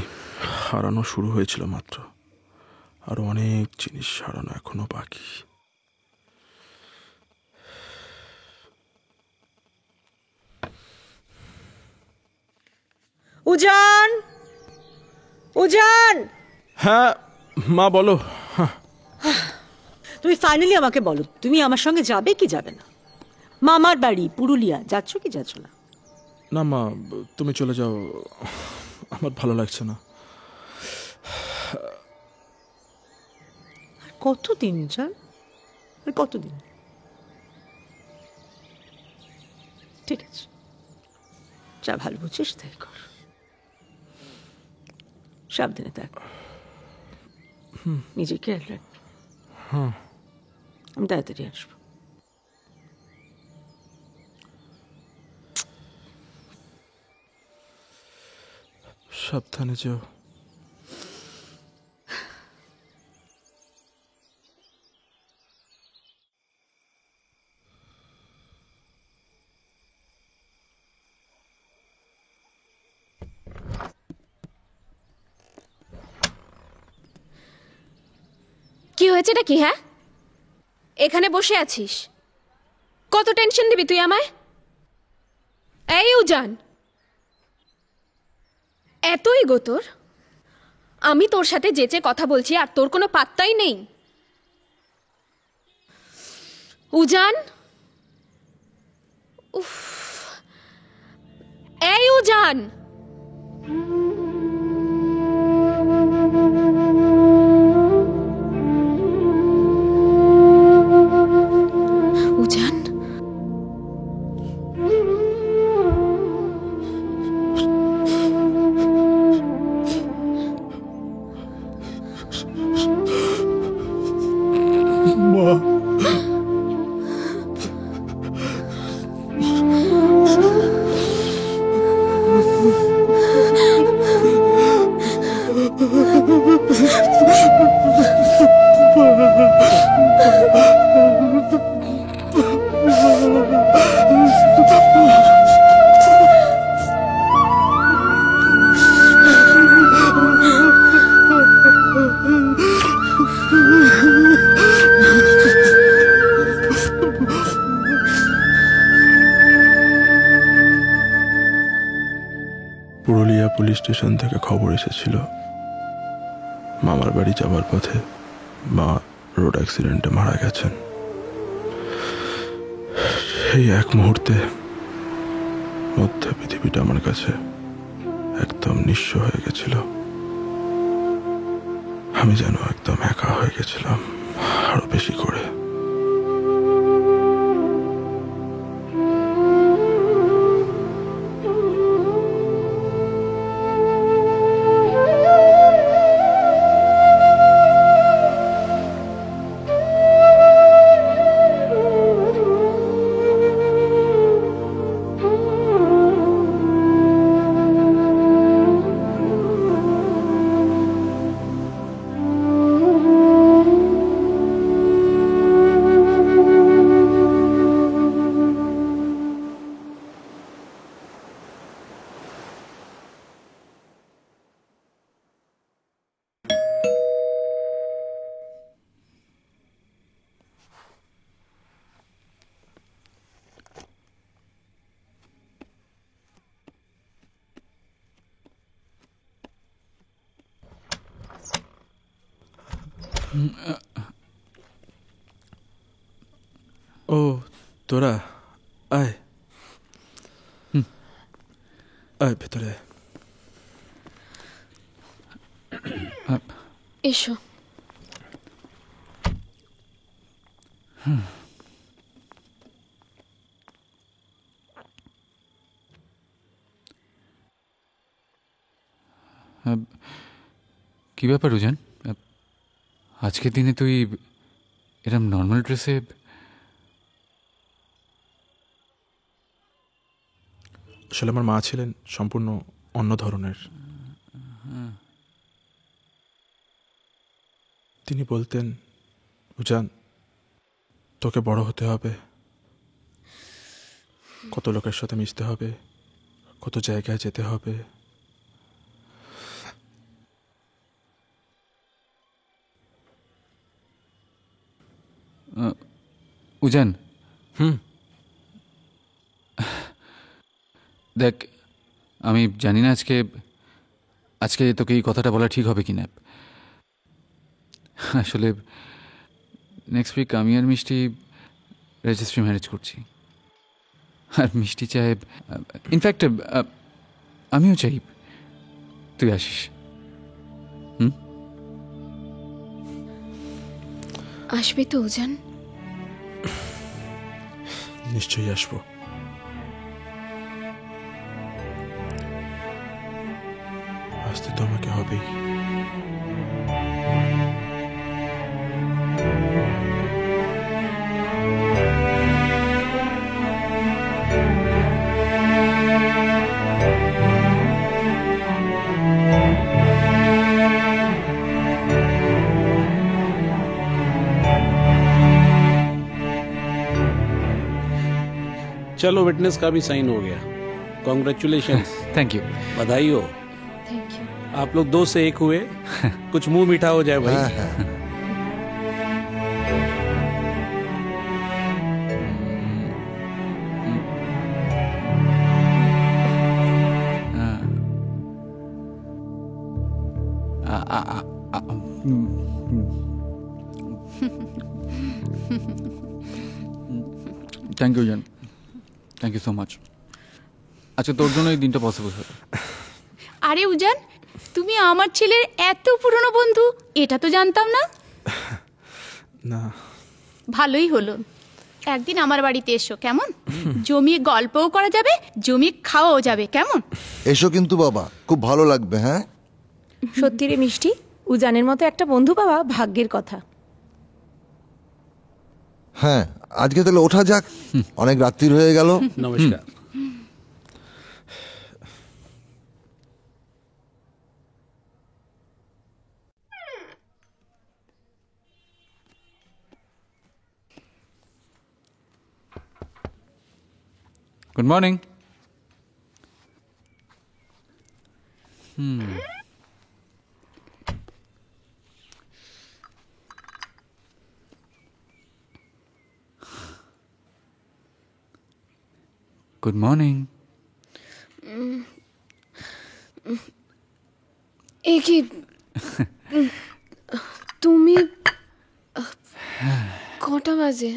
হারানো শুরু হয়েছিল মাত্র, আরো অনেক জিনিস হারানো এখনো বাকি। উজান, উজান, হ্যাঁ মা বলো। তুমি ফাইনালি আমাকে বলো, তুমি আমার সঙ্গে যাবে কি যাবে না? মামার বাড়ি পুরুলিয়া যাচ্ছ কি যাচ্ছ না? না মা, তুমি চলে যাও, আমার ভালো লাগছে না। আর কতদিন উজান, আর কতদিন? ঠিক আছে, যা ভালো বুঝিস তাই কর, সাবধানে থাক, নিজে খেয়াল রাখ। হ্যাঁ, আমি তাড়াতাড়ি আসবো। সাবধানে যেও। কি হয়েছে এটা কি? হ্যাঁ, এখানে বসে আছিস, কত টেনশন দিবি তুই আমায়? এই উজান, এতই গো তোর? আমি তোর সাথে যেচে কথা বলছি আর তোর কোনো পাত্তাই নেই। উজান, উফ, এই উজান, উজান, মা, পুলিশ স্টেশন থেকে খবর এসেছিল মামার বাড়ি যাবার পথে মা রোড অ্যাক্সিডেন্টে মারা গেছেন। সেই এক মুহূর্তে মধ্যে পৃথিবীটা আমার কাছে একদম নিঃস্ব হয়ে গেছিল। আমি যেন একদম একা হয়ে গেছিলাম, আরো বেশি করে। ও তোরা আয় আয় ভেতরে। এসো। কি ব্যাপার রুজান, আজকের দিনে তুই এরম নর্মাল ড্রেসে? আসলে আমার মা ছিলেন সম্পূর্ণ অন্য ধরনের। তিনি বলতেন, উজান তোকে বড় হতে হবে, কত লোকের সাথে মিশতে হবে, কত জায়গায় যেতে হবে। উজান, দেখ আমি জানি না আজকে তোকে এই কথাটা বলা ঠিক হবে কিনা। আসলে নেক্সট উইক আমি আর মিষ্টি রেজিস্ট্রি ম্যারেজ করছি, আর মিষ্টি চায়, ইনফ্যাক্ট আমিও চাই তুই আসিস। আসবে তো উজান? নিশ্চয়ই আসবো। আসতে তো আমাকে হবেই। चलो विटनेस का भी साइन हो गया। कॉन्ग्रेचुलेशन। Thank you. बधाई हो। Thank you. आप लोग दो से एक हुए, कुछ मुंह मीठा हो जाए भाई। থ্যাংক ইউ জান, থ্যাংক ইউ সো মাচ। আচ্ছা তোর জন্য এই দিনটা পসিবল হবে। আরে উজান, তুমি আমার ছেলের এত পুরনো বন্ধু, এটা তো জানতাম না। না, ভালোই হলো। একদিন আমার বাড়িতে এসো, কেমন? জমিয়ে গল্পও করা যাবে, জমিয়ে খাওয়াও যাবে, কেমন? এসো কিন্তু বাবা, খুব ভালো লাগবে। হ্যাঁ সত্যি রে মিষ্টি, উজানের মতো একটা বন্ধু পাওয়া ভাগ্যের কথা। হ্যাঁ, আজকে তাহলে ওঠা যাক, অনেক রাত্রির হয়ে গেল। नमस्कार। Good morning. Good morning. কি তুমি কটা বাজে?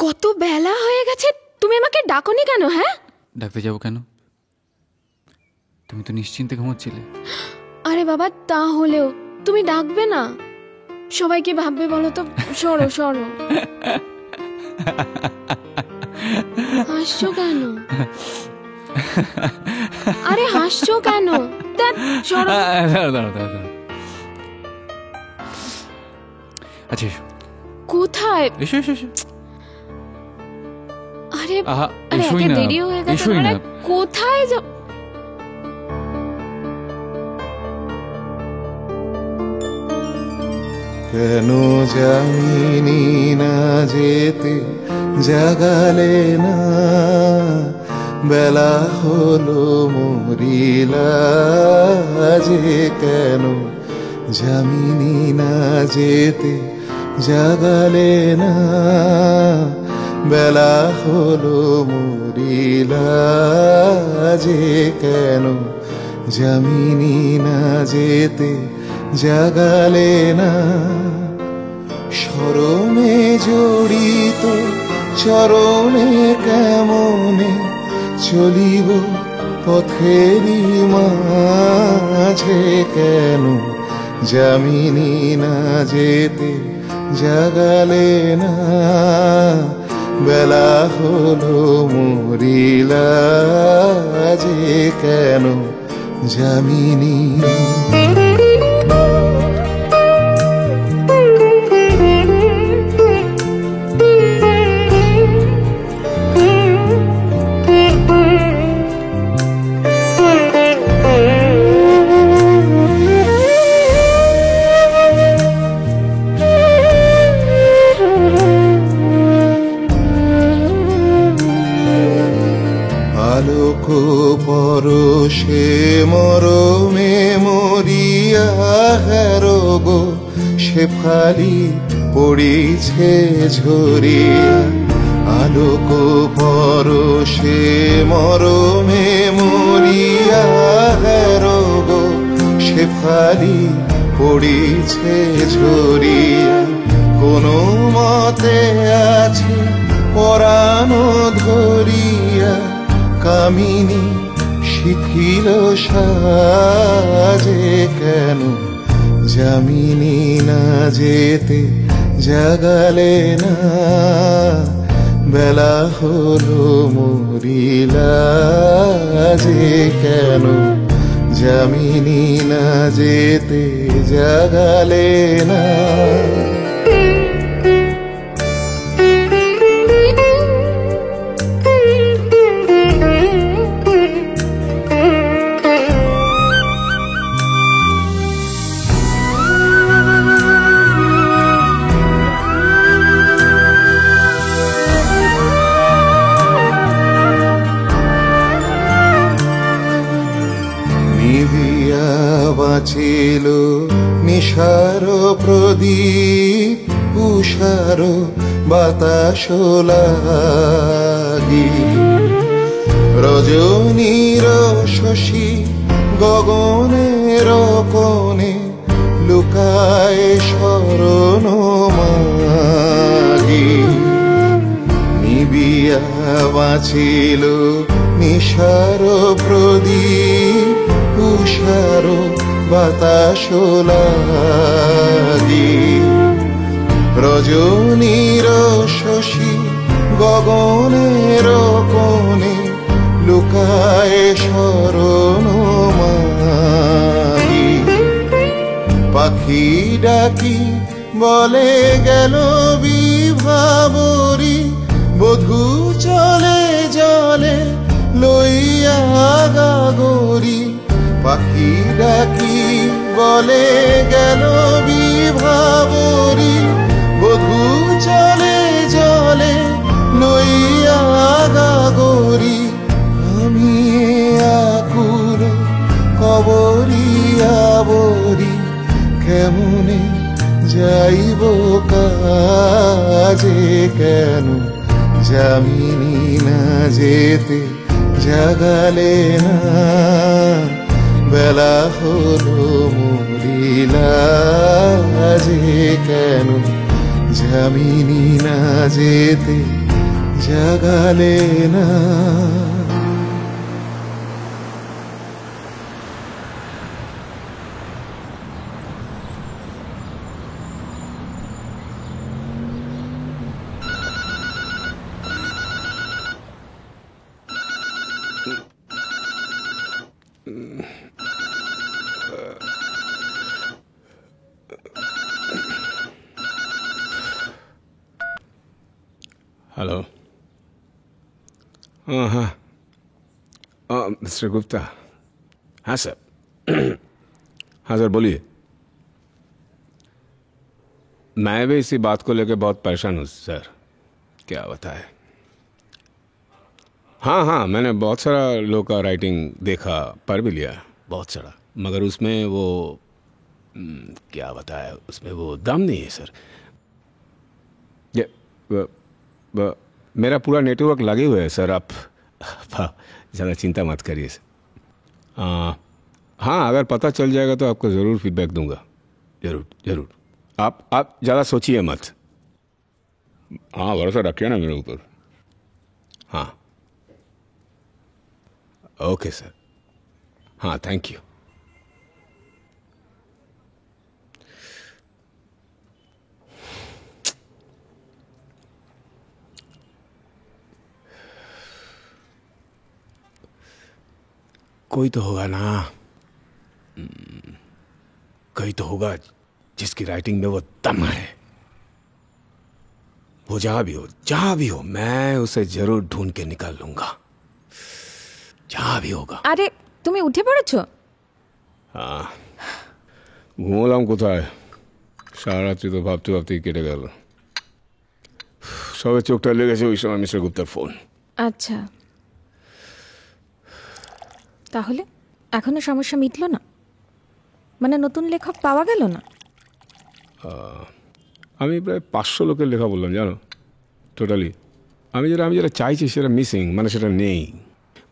কত বেলা হয়ে গেছে, তুমি আমাকে ডাকোনি কেন? হ্যাঁ, ডাকতে যাবো কেন? তুমি তো নিশ্চিন্তে ঘুমোচ্ছিলে। আরে বাবা, তাহলেও তুমি ডাকবে না? সবাই কি ভাববে বলো তো? সরো সরো। হাসছো কেন? আরে হাসছো কেন? সরো। আচ্ছা এসো। কোথায়? এসো এসো এসো। আরে আহা, আরে এসোই না, দেরি হয়ে গেছে। এসোই না। আরে কোথায় যাও? কেন জামিনি না যেতে জাগালে না, বেলা হলো মরিলা যে, কেন জামিনি না যেতে জাগালে না, বেলা হলো মরিলা যে, কেন জামিনি না যেতে জাগালে না। শরমে জড়িত চরণে কেমনে চলিব পথেরই মাঝে, কেন জামিনি না যেতে জাগালে না, বেলা হলো মরিলা যে, কেন জামিনি। আলোক পরশে মরমে মরিয়া হেরগো, শেফালি পড়িছে ঝরিয়া। আলোক পরশে মরমে মরিয়া হেরগো, শেফালি পড়িছে ঝরিয়া। কোনো মতে আছে পরানো ধরিয়া, কামিনী শিথিল সাজে, কেন জামিনি না যেতে জাগালে না, বেলা হলো মরিলা যে, কেন জামিনি না যেতে জাগালে না। বাঁচিল নিশার প্রদীপ, উষার বাতাস লাগি। রজনীর শশী গগনের কোণে লুকায় শরণ মাগি। নিবিয়া বাঁচিল নিশার প্রদীপ, উষার বাতাস লাগি। রজনীর শশী গগনের কোণে লুকায় শরণ মাগি। পাখি ডাকি বলে গেল বিভাবরী, বধূ চলে জলে লইয়া গাগরি। পাখি ডাকি বলে গেল বিভাবরী, বধূ চলে জলে লইয়া গাগরি। আমি আকুল কবরি আবরি, কেমনে যাইব কাজে, কেন জামিনি না যেতে জাগালে না, বেলা হলো মরিলা যে কেন জামিনী না যেতে জাগালে না। हेलो। हाँ मिस्टर गुप्ता। हाँ सर। हाँ सर बोलिए। मैं भी इसी बात को लेकर बहुत परेशान हूँ सर, क्या बताए। हाँ मैंने बहुत सारा लोग का राइटिंग देखा, पढ़ भी लिया बहुत सारा, मगर उसमें वो क्या बताया, उसमें वो दम नहीं है सर। ये मेरा पूरा नेटवर्क लगे हुए है सर, आप ज़्यादा चिंता मत करिए सर। हाँ अगर पता चल जाएगा तो आपको ज़रूर फीडबैक दूंगा, ज़रूर। आप ज़्यादा सोचिए मत। हाँ भरोसा रखिए ना मेरे ऊपर। हाँ ओके सर। हाँ थैंक यू। कोई तो होगा ना, कोई तो होगा जिसकी राइटिंग में वो दम है। वो जहां भी हो मैं उसे जरूर ढूंढ के निकाल लूंगा, जहां भी होगा। আরে তুমি উঠে পড়েছো? হ্যাঁ ঘুমলাম কোথায়, সারা রাত্রি তো ভাবতে ভাবতেই কেটে গেল। সবে চোখটা লেগেছে ওই সময় মিস্টার গুপ্তার ফোন। আচ্ছা, তাহলে এখনো সমস্যা মিটলো না? মানে নতুন লেখক পাওয়া গেল না? আমি প্রায় 500 লোকের লেখা বললাম জানো, টোটালি। আমি যেটা চাইছি সেটা মিসিং, মানে সেটা নেই।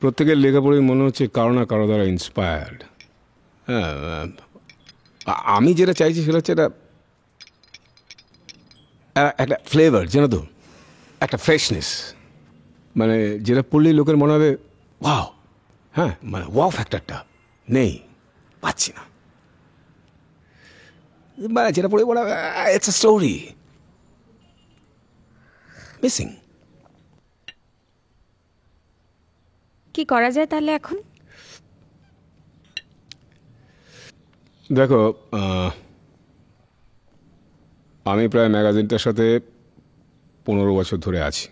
প্রত্যেকের লেখা পড়ে মনে হচ্ছে কারো না কারো দ্বারা ইন্সপায়ার্ড। হ্যাঁ আমি যেটা চাইছি সেটা হচ্ছে একটা ফ্লেভার, জানো তো, একটা ফ্রেশনেস, মানে যেটা পড়লেই লোকের মনে হবে ওয়াও। হ্যাঁ মানে ওয়াও ফ্যাক্টরটা নেই, পাচ্ছি না। মানে যেটা পড়ে বলা ইটস আ স্টোরি মিসিং। কি করা যায় তাহলে এখন? দেখো আমি প্রায় ম্যাগাজিনটার সাথে 15 বছর ধরে আছি।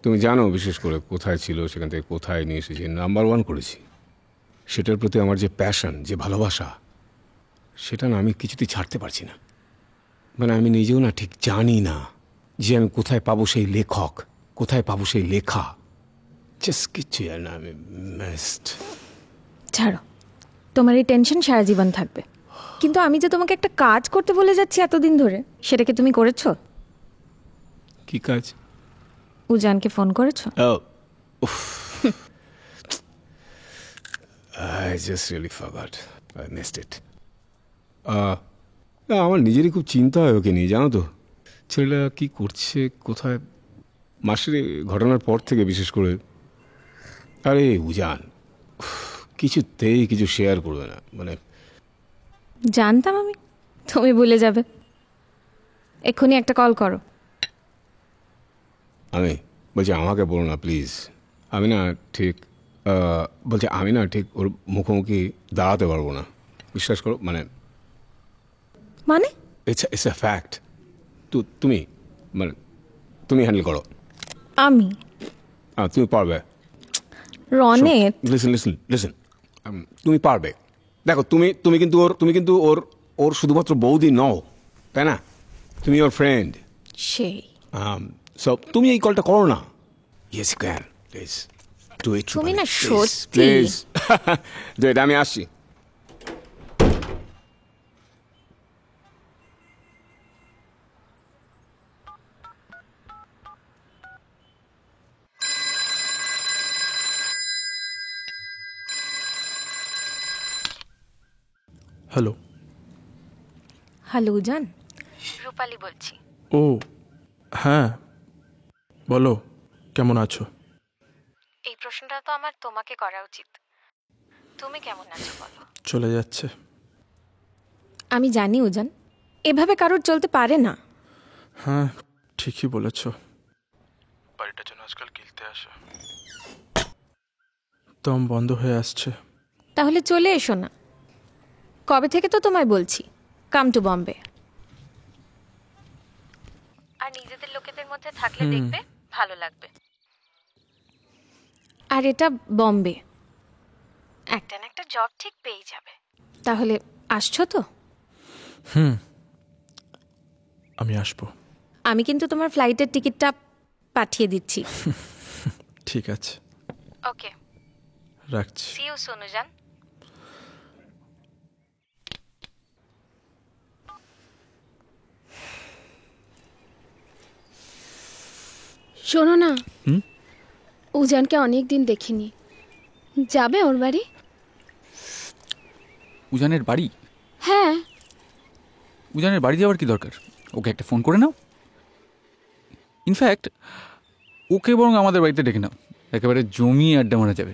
তুমি জানো বিশেষ করে কোথায় ছিল, সেখান থেকে কোথায় নিয়ে এসেছি, নাম্বার 1 করেছি। সেটার প্রতি আমার যে প্যাশন, যে ভালোবাসা, সেটা না আমি কিছুতেই ছাড়তে পারছি না। মানে আমি নিজেও না ঠিক জানি না যে আমি কোথায় পাবো সেই লেখক, কোথায় পাবো সেই লেখা। জাস্ট কিচ্ছু জানি না, আমি মেস্ট। ছাড়ো, তোমার এই টেনশন সারা জীবন থাকবে। কিন্তু আমি যে তোমাকে একটা কাজ করতে বলে যাচ্ছি এতদিন ধরে, সেটা কি তুমি করেছো? কি কাজ? উজানকে ফোন করেছো? I just really forgot. I missed it. আমার নিজেরই খুব চিন্তা হয় ওকে নিয়ে, জানো তো। ছেলেটা কি করছে, কোথায়। মাসের ঘটনার পর থেকে বিশেষ করে, আরে উজান কিছুতেই কিছু শেয়ার করবে না। মানে জানতাম আমি তুমি ভুলে যাবে। এক্ষুনি একটা কল করো। আমি বলছি আমাকে বলো না প্লিজ। আমি না ঠিক ওর মুখোমুখি দাঁড়াতে পারবো না, বিশ্বাস করো। মানে ইটস আ ফ্যাক্ট। তুমি হ্যান্ডেল করো। আমি? তুমি পারবে রনেট। লিসেন তুমি পারবে। দেখো তুমি কিন্তু ওর শুধুমাত্র বৌদি নও, তাই না? তুমি ওর ফ্রেন্ড। সেই সব তুমি এই কলটা করো না। Yes you can, please do it. তুমি না সত্যি প্লিজ ডু ইট। আমি আসছি। হ্যালো। হ্যালো উজান, রূপালী বলছি। ও হ্যাঁ, বলো কেমন আছো? এই প্রশ্নটা তো আমার তোমাকে করা উচিত। তুমি কেমন আছো বলো। চলে যাচ্ছে। আমি জানি উজান, এভাবে কারোর চলতে পারে না। হ্যাঁ ঠিকই বলেছ। বাড়িটা যেন আজকাল গিলতে আসে, দম বন্ধ হয়ে আসছে। তাহলে চলে এসো না। কবে থেকে তো তোমায় বলছি, কাম টু বম্বে। আর নিজেদের লোকেদের মধ্যে থাকলে দেখবে ভালো লাগবে। আর এটা বম্বে, একটা না একটা জব ঠিক পেয়ে যাবে। তাহলে আসছো তো? আমি আসবো। আমি কিন্তু তোমার ফ্লাইটের টিকিটটা পাঠিয়ে দিচ্ছি। ঠিক আছে, ওকে, রাখছি। সি ইউ সুন উজান। শোনো না, উজানকে অনেক দিন দেখিনি, যাবে ওর বাড়ি? উজানের বাড়ি? হ্যাঁ। উজানের বাড়ি যাওয়ার কি দরকার? ওকে একটা ফোন করে নাও। ইনফ্যাক্ট ওকে বরং আমাদের বাড়িতে ডেকে নাও, একেবারে জমিয়ে আড্ডা মারা যাবে।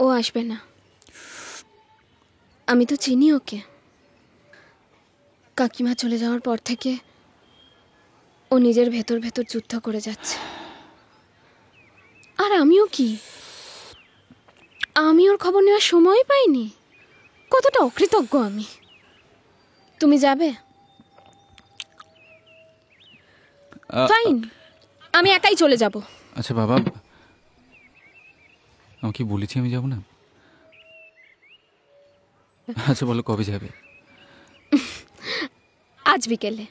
ও আসবে না, আমি তো চিনি ওকে। কাকিমা চলে যাওয়ার পর থেকে ও নিজের ভেতর ভেতর যুদ্ধ করে যাচ্ছে। আর আমিও কি, আমি ওর খবর নেওয়ার সময় পাইনি। কতটা অকৃতজ্ঞ আমি। তুমি যাবে? ফাইন, আমি একাই চলে যাব। আচ্ছা বাবা, আমি কি বলেছি আমি যাব না? আচ্ছা বলো কবে যাবে? আজ বিকেলে।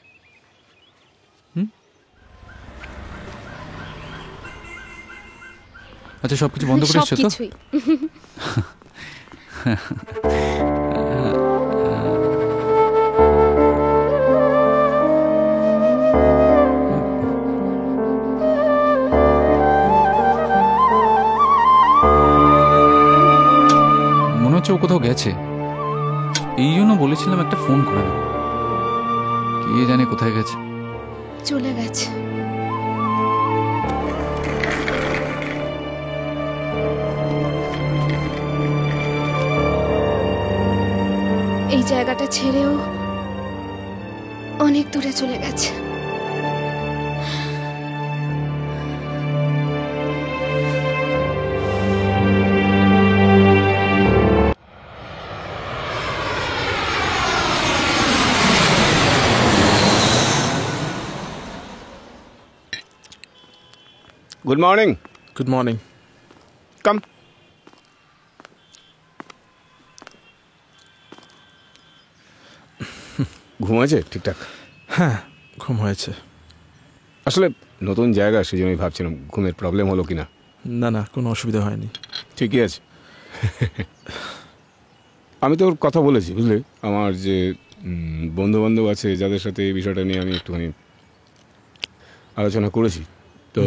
আচ্ছা সবকিছু বন্ধ করে এসছো তো? সবকিছুই। মনে হচ্ছে ও কোথাও গেছে, এই জন্য বলেছিলাম একটা ফোন করে নাও। কে জানে কোথায় গেছে। চলে গেছে। এই জায়গাটা ছেড়েও অনেক দূরে চলে গেছে। Good morning. Good morning. কাম। ঘুম হয়েছে ঠিকঠাক? হ্যাঁ ঘুম হয়েছে। আসলে নতুন জায়গা, সেই জন্যই ভাবছিলাম ঘুমের প্রবলেম হলো কিনা। না না, কোনো অসুবিধা হয়নি, ঠিকই আছে। আমি তো ওর কথা বলেছি বুঝলে, আমার যে বন্ধু বান্ধব আছে যাদের সাথে এই বিষয়টা নিয়ে আমি একটুখানি আলোচনা করেছি, তো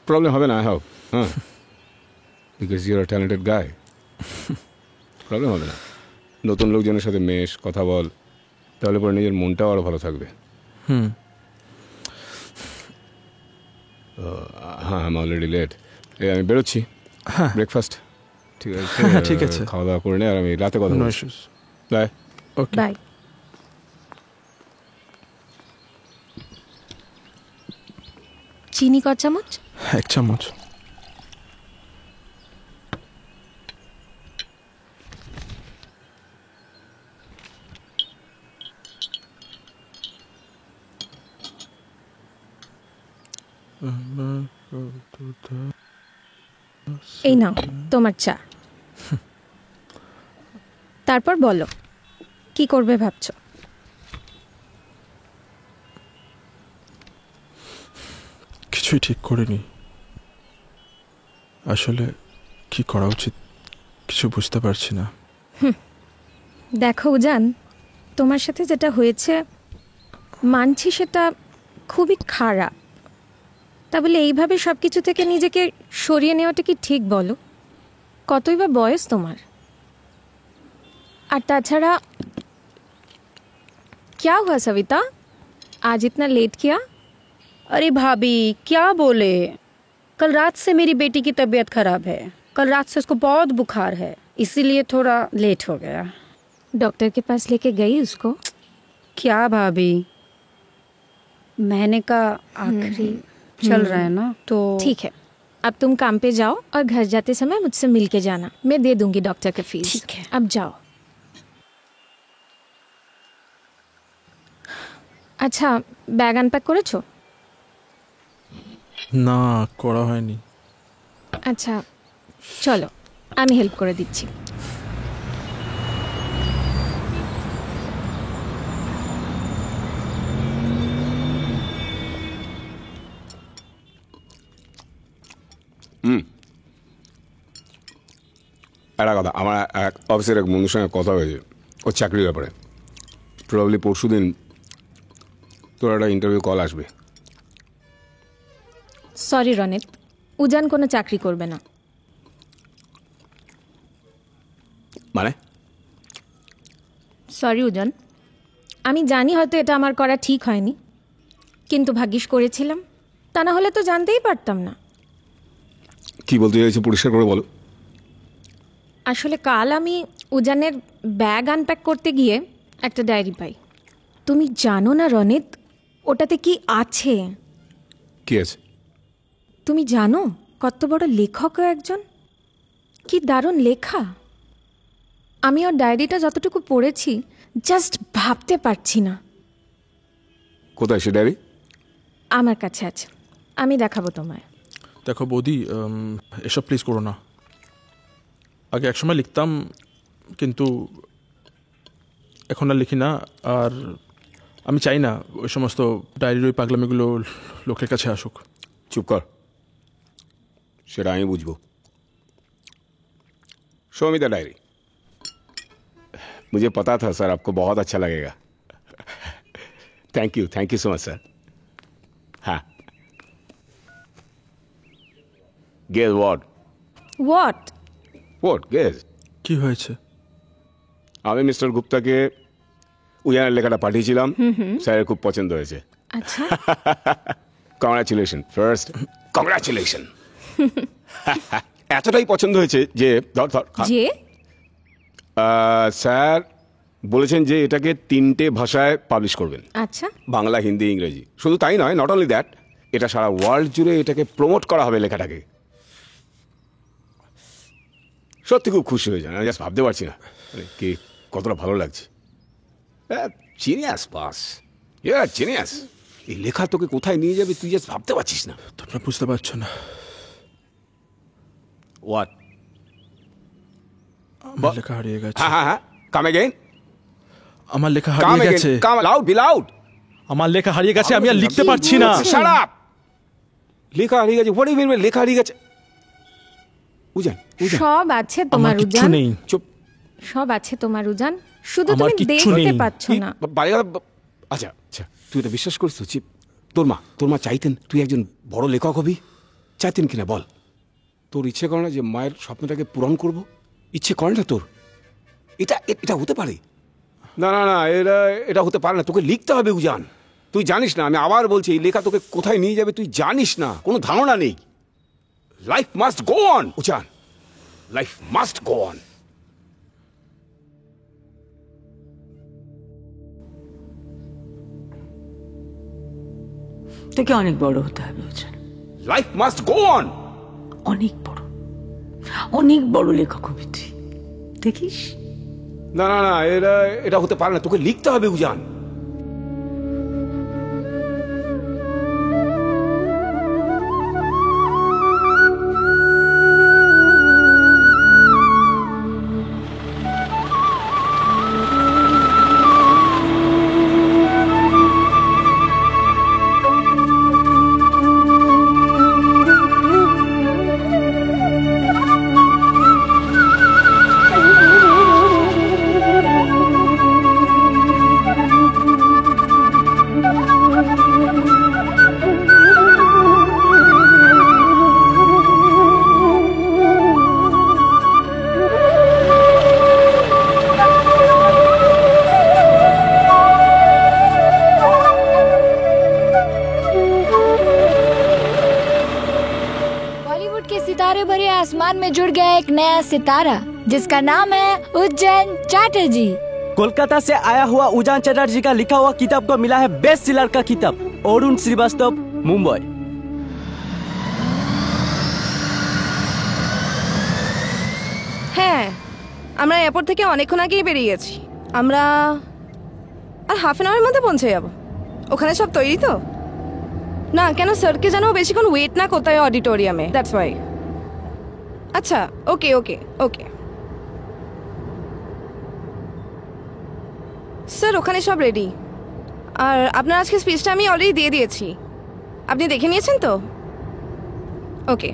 প্রবলেম হবে না। হাও হ্যাঁ, because your a talented guy, problem হবে না। নতুন লোকজনের সাথে মেশ, কথা বল, তাহলে পরে নিজের মনটাও আরও ভালো থাকবে। হ্যাঁ আমি অলরেডি লেট, আমি বেরোচ্ছি। হ্যাঁ ব্রেকফাস্ট ঠিক আছে? ঠিক আছে, খাওয়া দাওয়া করে নে, আর আমি রাতে কথা বলছি। বাই। Okay bye. চিনি ক চামচ? 1 চামচ। এই নাও তোমার চা। তারপর বলো কি করবে ভাবছো? কিছুই ঠিক করিনি। আসলে কি করা উচিত কিছু বুঝতে পারছি না। দেখো উজান, তোমার সাথে যেটা হয়েছে মানছি সেটা খুবই খারাপ, তা বলে এইভাবে সব কিছু থেকে নিজেকে সরিয়ে নেওয়াটা কি ঠিক বলো? কতই বা বয়স তোমার? আর তাছাড়া क्या हुआ सविता, आज इतना लेट किया? अरे भाभी क्या बोले, कल रात से मेरी बेटी की तबीयत खराब है। कल रात से उसको बहुत बुखार है, इसीलिए थोड़ा लेट हो गया। डॉक्टर के पास लेके गई उसको? क्या भाभी, महीने का आखिरी चल रहा है ना, तो ठीक है, अब तुम काम पे जाओ और घर जाते समय मुझसे मिल के जाना, मैं दे दूंगी डॉक्टर के फीस। ठीक है। अब जाओ। আচ্ছা, ব্যাগ আনপ্যাক করেছো? না, করা হয়নি। আচ্ছা চলো, আমি হেল্প করে দিচ্ছি। একটা কথা, আমার এক অফিসের এক বন্ধুর সঙ্গে কথা হয়েছে ওর চাকরির ব্যাপারে। প্রবাবলি পরশু দিন তোর একটা ইন্টারভিউ কল আসবে। সরি রনিত, উজান কোনো চাকরি করবে না। মানে? সরি উজান, আমি জানি হয়তো এটা আমার করা ঠিক হয়নি, কিন্তু ভাগ্যিস করেছিলাম, তা না হলে তো জানতেই পারতাম না। কি বলতে চাইছি পরিষ্কার করে বলো। আসলে কাল আমি উজানের ব্যাগ আনপ্যাক করতে গিয়ে একটা ডায়েরি পাই। তুমি জানো না রনিত, ওটাতে কি আছে? কি আছে? তুমি জানো কত বড় লেখক একজন, কি দারুণ লেখা। আমি ওর ডায়েরিটা যতটুকু পড়েছি, জাস্ট ভাবতে পারছি না। কোথায় সে ডায়েরি? আমার কাছে আছে, আমি দেখাবো তোমায়। দেখো বৌদি, এসব প্লিজ করো না। আগে একসময় লিখতাম, কিন্তু এখন আর লিখি না। আর আমি চাই না ওই সমস্ত ডায়েরির ওই পাগলামিগুলো লোকের কাছে আসুক। চুপ কর, সেটা আমি বুঝবো। Show me the diary. मुझे पता था सर आपको बहुत अच्छा लगेगा। Thank you so much sir. हाँ, गेस व्हाट गेस কি হয়েছে? আমি মিস্টার গুপ্তাকে উজানের লেখাটা পাঠিয়েছিলাম, স্যারের খুব পছন্দ হয়েছে। আচ্ছা, কংগ্রাচুলেশন ফার্স্ট, কংগ্রাচুলেশন। এতটাই পছন্দ হয়েছে যে যে স্যার বলেছেন যে এটাকে 3টে ভাষায় পাবলিশ করবেন। আচ্ছা, বাংলা, হিন্দি, ইংরেজি। শুধু তাই নয়, নট অনলি দ্যাট, এটা সারা ওয়ার্ল্ড জুড়ে এটাকে প্রমোট করা হবে লেখাটাকে। সত্যি খুব খুশি হয়ে যান, আমি জাস্ট ভাবতে পারছি না কি কতটা ভালো লাগছে। জিনিয়াস বাস, জিনিয়াস। এই লেখা তোকে কোথায় নিয়ে যাবে তুই জাস্ট ভাবতে পারছিস না। তোমরা বুঝতে পারছো না। হোয়াট? আমার লেখা হারিয়ে গেছে। হ্যাঁ, কাম এগেইন। আমার লেখা হারিয়ে গেছে। কাম লাউড, বি লাউড। আমার লেখা হারিয়ে গেছে, আমি আর লিখতে পারছি না। Shut up. লেখা হারিয়ে গেছে? হোয়াট ডু ইউ মিন লেখা হারিয়ে গেছে? উজান, সব আছে তোমার উজান। কিছু নেই। চুপ। সব আছে তোমার উজান, শুধু তুমি দেখতে পাচ্ছ না। আচ্ছা, তুই এটা বিশ্বাস করিস তো? তোর মা চাইতেন তুই একজন বড় লেখক হবি? চাইতেন কিনা বল? তোর ইচ্ছে করে না যে মায়ের স্বপ্নটাকে পূরণ করব? ইচ্ছে করে না তোর? এটা হতে পারে না? না, এটা হতে পারে না। তোকে লিখতে হবে উজান। তুই জানিস না, আমি আবার বলছি, এই লেখা তোকে কোথায় নিয়ে যাবে তুই জানিস না, কোনো ধারণা নেই। Life must go on Ujan, life must go on. তোকে অনেক বড় হতে হবে Ujan. Life must go on. অনেক বড় লেখক হবি তুই, দেখিস। না, এটা হতে পারে না। তোকে লিখতে হবে উজান। आसमान में जुड़ गया एक नया सितारा जिसका नाम है उज्जैन चैटर्जी। कोलकाता से आया हुआ उजान चटर्जी का लिखा हुआ किताब को मिला है बेस्ट सेलर का किताब। अरुण श्रीवास्तव, मुंबई। হ্যাঁ, আমরা এয়ারপোর্ট থেকে অনেকক্ষণ আগেই বেরিয়ে গেছি। আমরা আর হাফ অ্যান আওয়ারের মধ্যে পৌঁছে যাব। ওখানে সব তৈরি তো? না, কেন স্যারকে যেন বেশিক্ষণ ওয়েট না করতে হয় অডিটোরিয়ামে, দ্যাটস ওয়াই। আচ্ছা, ওকে ওকে ওকে স্যার, ওখানে সব রেডি। আর আপনার আজকে স্পিচটা আমি অলরেডি দিয়ে দিয়েছি, আপনি দেখে নিয়েছেন তো? ওকে।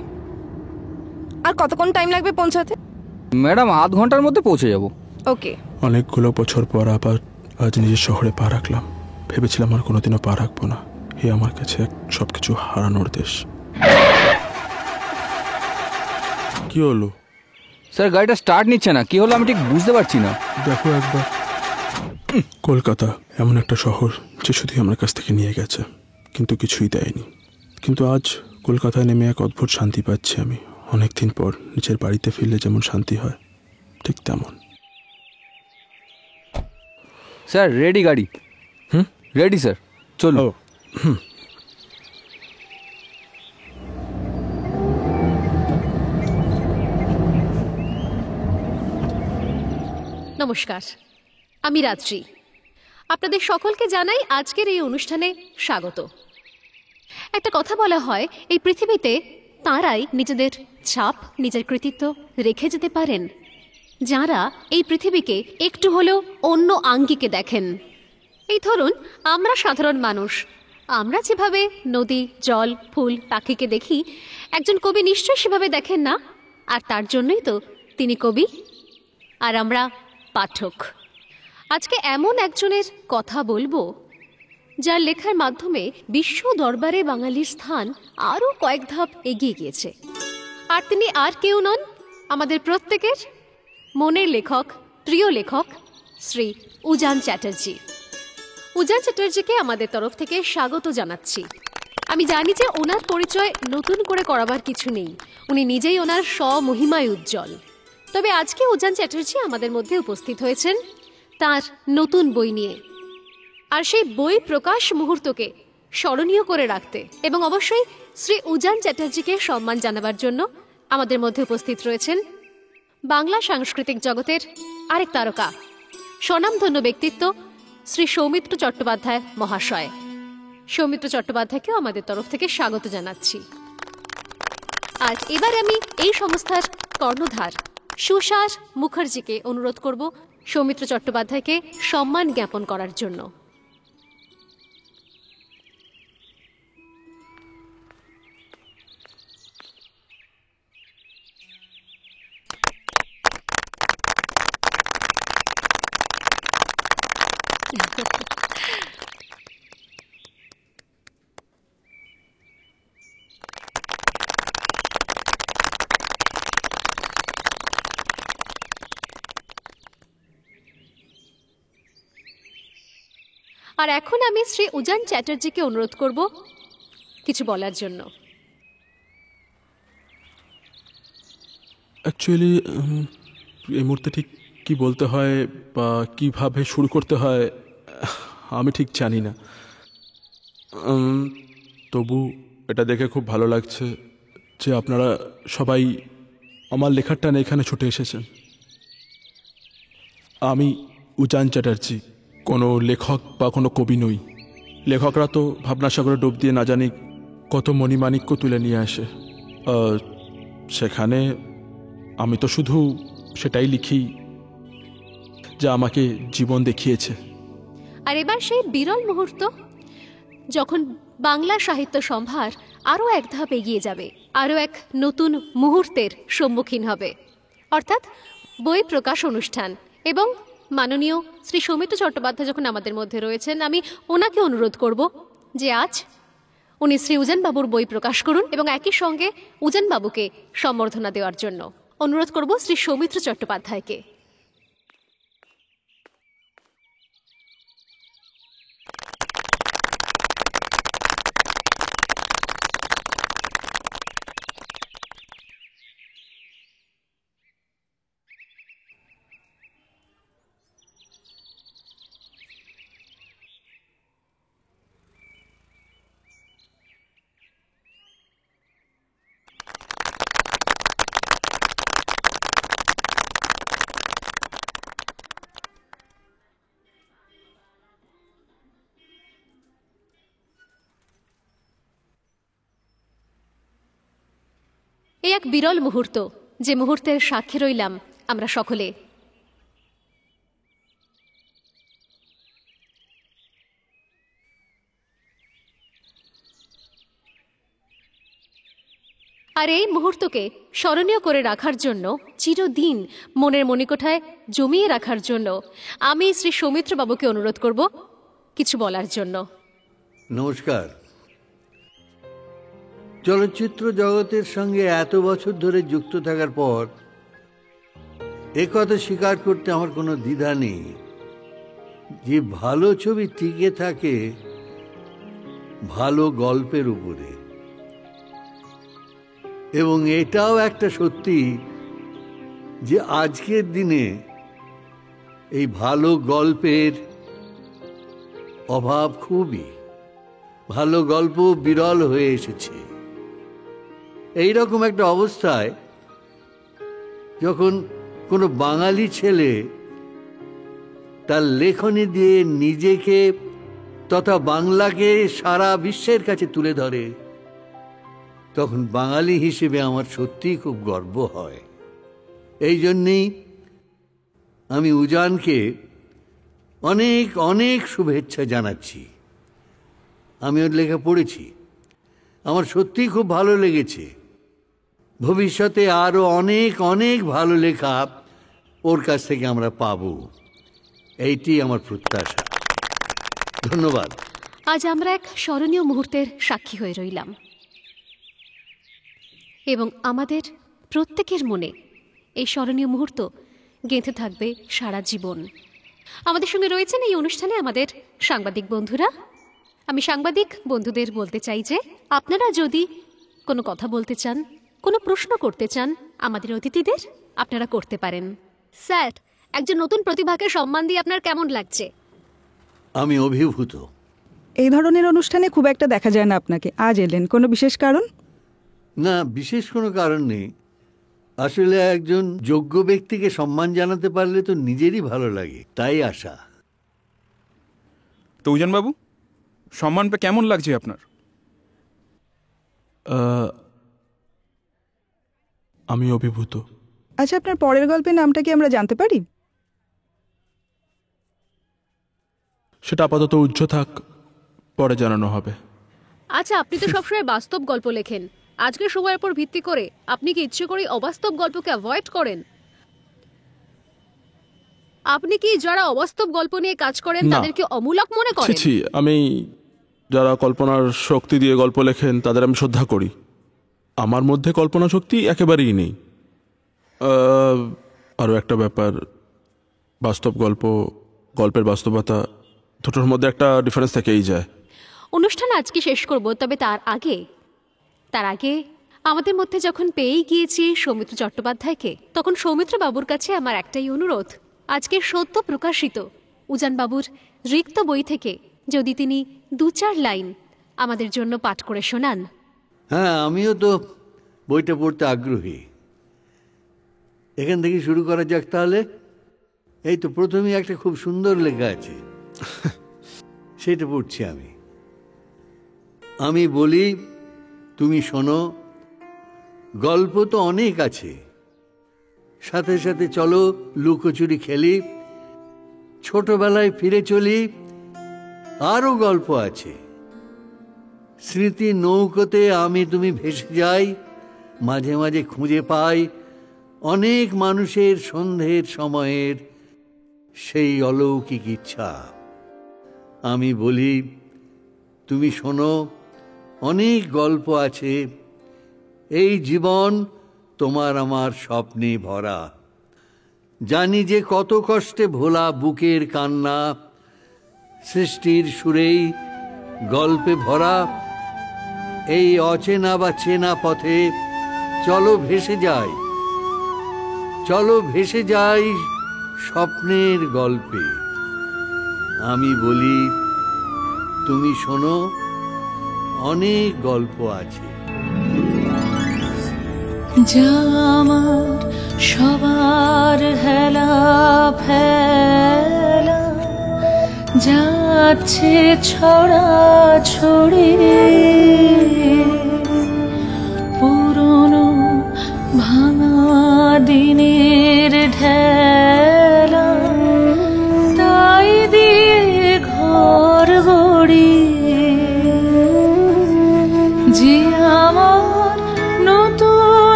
আর কতক্ষণ টাইম লাগবে পৌঁছাতে? ম্যাডাম, আধ ঘন্টার মধ্যে পৌঁছে যাব। ওকে। অনেকগুলো বছর পর আবার আজ নিজের শহরে পা রাখলাম। ভেবেছিলাম আর কোনোদিনও পা রাখবো না। এ আমার কাছে সবকিছু হারানোর দেশ। কি হলো স্যার? গাড়িটা স্টার্ট নিচ্ছে না, কি হলো আমি ঠিক বুঝতে পারছি না। দেখো একবার। কলকাতা এমন একটা শহর যে শুধু আমার কাছ থেকে নিয়ে গেছে, কিন্তু কিছুই দেয়নি। কিন্তু আজ কলকাতায় নেমে এক অদ্ভুত শান্তি পাচ্ছি আমি। অনেকদিন পর নিজের বাড়িতে ফিরলে যেমন শান্তি হয়, ঠিক তেমন। স্যার রেডি গাড়ি? রেডি স্যার, চলো। নমস্কার, আমি রাত্রি। আপনাদের সকলকে জানাই আজকের এই অনুষ্ঠানে স্বাগত। একটা কথা বলা হয়, এই পৃথিবীতে তাঁরাই নিজেদের ছাপ, নিজের কৃতিত্ব রেখে যেতে পারেন যারা এই পৃথিবীকে একটু হলেও অন্য আঙ্গিকে দেখেন। এই ধরুন, আমরা সাধারণ মানুষ, আমরা যেভাবে নদী, জল, ফুল, পাখিকে দেখি, একজন কবি নিশ্চয়ই সেভাবে দেখেন না। আর তার জন্যই তো তিনি কবি, আর আমরা পাঠক। আজকে এমন একজনের কথা বলবো যার লেখার মাধ্যমে বিশ্ব দরবারে বাঙালির স্থান আরও কয়েক ধাপ এগিয়ে গিয়েছে। আর তিনি আর কেউ নন, আমাদের প্রত্যেকের মনের লেখক, প্রিয় লেখক শ্রী উজান চ্যাটার্জি। উজান চ্যাটার্জিকে আমাদের তরফ থেকে স্বাগত জানাচ্ছি। আমি জানি যে ওনার পরিচয় নতুন করে করাবার কিছু নেই, উনি নিজেই ওনার স্বমহিমায় উজ্জ্বল। তবে আজকে উজান চ্যাটার্জি আমাদের মধ্যে উপস্থিত হয়েছেন তার নতুন বই নিয়ে, আর সেই বই প্রকাশ মুহূর্তকে স্মরণীয় করে রাখতে এবং অবশ্যই শ্রী উজান চ্যাটার্জিকে সম্মান জানাবার জন্য আমাদের মধ্যে উপস্থিত রয়েছেন বাংলা সাংস্কৃতিক জগতের আরেক তারকা, স্বনামধন্য ব্যক্তিত্ব শ্রী সৌমিত্র চট্টোপাধ্যায় মহাশয়। সৌমিত্র চট্টোপাধ্যায়কেও আমাদের তরফ থেকে স্বাগত জানাচ্ছি। আর এবার আমি এই সংস্থার কর্ণধার সুশাস মুখার্জিকে অনুরোধ করব সৌমিত্র চট্টোপাধ্যায়কে সম্মান জ্ঞাপন করার জন্য। আর এখন আমি শ্রী উজান চ্যাটার্জিকে অনুরোধ করব কিছু বলার জন্য। অ্যাকচুয়ালি এই মুহূর্তে ঠিক কি বলতে হয় বা কিভাবে শুরু করতে হয় আমি ঠিক জানি না। তবু এটা দেখে খুব ভালো লাগছে যে আপনারা সবাই আমার লেখার টানে এখানে ছুটে এসেছেন। আমি উজান চ্যাটার্জি কোনো লেখক বা কোনো কবি নই। লেখকরা তো ভাবনাসাগরে ডুব দিয়ে না জানি কত মণিমাণিক্য তুলে নিয়ে আসে, সেখানে আমি তো শুধু সেটাই লিখি যা আমাকে জীবন দেখিয়েছে। আর এবার সেই বিরল মুহূর্ত যখন বাংলা সাহিত্য সম্ভার আরও এক ধাপ এগিয়ে যাবে, আরও এক নতুন মুহূর্তের সম্মুখীন হবে, অর্থাৎ বই প্রকাশ অনুষ্ঠান। এবং মাননীয় শ্রী সৌমিত্র চট্টোপাধ্যায় যখন আমাদের মধ্যে রয়েছেন, আমি ওনাকে অনুরোধ করব যে আজ উনি শ্রী উজানবাবুর বই প্রকাশ করুন এবং একই সঙ্গে উজানবাবুকে সম্বর্ধনা দেওয়ার জন্য অনুরোধ করব শ্রী সৌমিত্র চট্টোপাধ্যায়কে। এই এক বিরল মুহূর্ত, যে মুহূর্তের সাক্ষী রইলাম আমরা সকলে। আর এই মুহূর্তকে স্মরণীয় করে রাখার জন্য, চিরদিন মনের মণিকোঠায় জমিয়ে রাখার জন্য আমি শ্রী সৌমিত্র বাবুকে অনুরোধ করব কিছু বলার জন্য। নমস্কার। চলচ্চিত্র জগতের সঙ্গে এত বছর ধরে যুক্ত থাকার পর একথা স্বীকার করতে আমার কোনো দ্বিধা নেই যে ভালো ছবি টিকে থাকে ভালো গল্পের উপরে। এবং এটাও একটা সত্যি যে আজকের দিনে এই ভালো গল্পের অভাব খুবই, ভালো গল্প বিরল হয়ে এসেছে। এই রকম একটা অবস্থায় যখন কোনো বাঙালি ছেলে তার লেখনী দিয়ে নিজেকে তথা বাংলাকে সারা বিশ্বের কাছে তুলে ধরে, তখন বাঙালি হিসেবে আমার সত্যিই খুব গর্ব হয়। এই জন্যেই আমি উজানকে অনেক অনেক শুভেচ্ছা জানাচ্ছি। আমি ওর লেখা পড়েছি, আমার সত্যিই খুব ভালো লেগেছে। ভবিষ্যতে আরও অনেক অনেক ভালো লেখা ওর কাছ থেকে আমরা পাব, এইটি আমার প্রত্যাশা। ধন্যবাদ। আজ আমরা এক স্মরণীয় মুহূর্তের সাক্ষী হয়ে রইলাম এবং আমাদের প্রত্যেকের মনে এই স্মরণীয় মুহূর্ত গেঁথে থাকবে সারা জীবন। আমাদের সঙ্গে রয়েছেন এই অনুষ্ঠানে আমাদের সাংবাদিক বন্ধুরা। আমি সাংবাদিক বন্ধুদের বলতে চাই যে আপনারা যদি কোনো কথা বলতে চান, কোনো প্রশ্ন করতে চান আমাদের অতিথিদের, আপনারা করতে পারেন। স্যার, একজন নতুন প্রতিভাকে সম্মান দিয়ে আপনার কেমন লাগছে? আমি অভিভূত। এই ধরনের অনুষ্ঠানে খুব একটা দেখা যায় না আপনাকে, আজ এলেন, কোনো বিশেষ কারণ? না, বিশেষ কোনো কারণ নেই। আসলে একজন যোগ্য ব্যক্তিকে সম্মান জানাতে পারলে তো নিজেরই ভালো লাগে, তাই আসা। তো উজানবাবু, সম্মান পেয়ে কেমন লাগছে আপনার? আমি অভিভূত। আচ্ছা, আপনার পরের গল্পের নামটা কি আমরা জানতে পারি? সেটা আপাতত উজ্জ্ব থাক, পরে জানানো হবে। আচ্ছা, আপনি তো সবসময় বাস্তব গল্প লেখেন, আজকের সময়ের উপর ভিত্তি করে আপনি কি ইচ্ছে করে অবাস্তব গল্পকে অ্যাভয়েড করেন? আপনি কি যারা অবাস্তব গল্প নিয়ে কাজ করেন তাদেরকে অমূলক মনে করেন? ছি, আমি যারা কল্পনার শক্তি দিয়ে গল্প লেখেন তাদের আমি শ্রদ্ধা করি। আমার মধ্যে কল্পনা শক্তি একেবারেই নেই। আরও একটা ব্যাপার, বাস্তব গল্প, গল্পের বাস্তবতা, দুটোর মধ্যে একটা ডিফারেন্স থেকেই যায়। অনুষ্ঠান আজকে শেষ করব, তবে তার আগে আমাদের মধ্যে যখন পেয়েই গিয়েছি সৌমিত্র চট্টোপাধ্যায়কে, তখন সৌমিত্র বাবুর কাছে আমার একটাই অনুরোধ, আজকের সদ্য প্রকাশিত উজান বাবুর রিক্ত বই থেকে যদি তিনি 2-4 লাইন আমাদের জন্য পাঠ করে শোনান। হ্যাঁ, আমিও তো বইটা পড়তে আগ্রহী। এখান থেকে শুরু করা যাক তাহলে। এই তো প্রথমেই একটা খুব সুন্দর লেখা আছে, সেটা পড়ছি আমি। আমি বলি, তুমি শোনো, গল্প তো অনেক আছে, সাথে সাথে চলো লুকোচুরি খেলি, ছোটবেলায় ফিরে চলি, আরও গল্প আছে। স্মৃতি নৌকোতে আমি তুমি ভেসে যাই, মাঝে মাঝে খুঁজে পাই অনেক মানুষের সন্ধ্যের সময়ের সেই অলৌকিক ইচ্ছা। আমি বলি, তুমি শোনো, অনেক গল্প আছে, এই জীবন তোমার আমার স্বপ্নে ভরা। জানি যে কত কষ্টে ভোলা বুকের কান্না, সৃষ্টির সুরেই গল্পে ভরা। এই অচেনা বা চেনা পথে চলো ভেসে যাই, চলো ভেসে যাই স্বপ্নের গল্পে। আমি বলি, তুমি শোনো, অনেক গল্প আছে। যা আমার সবার হেলা ফেলা, যাচ্ছে ছড়া ছড়ি, পুরনো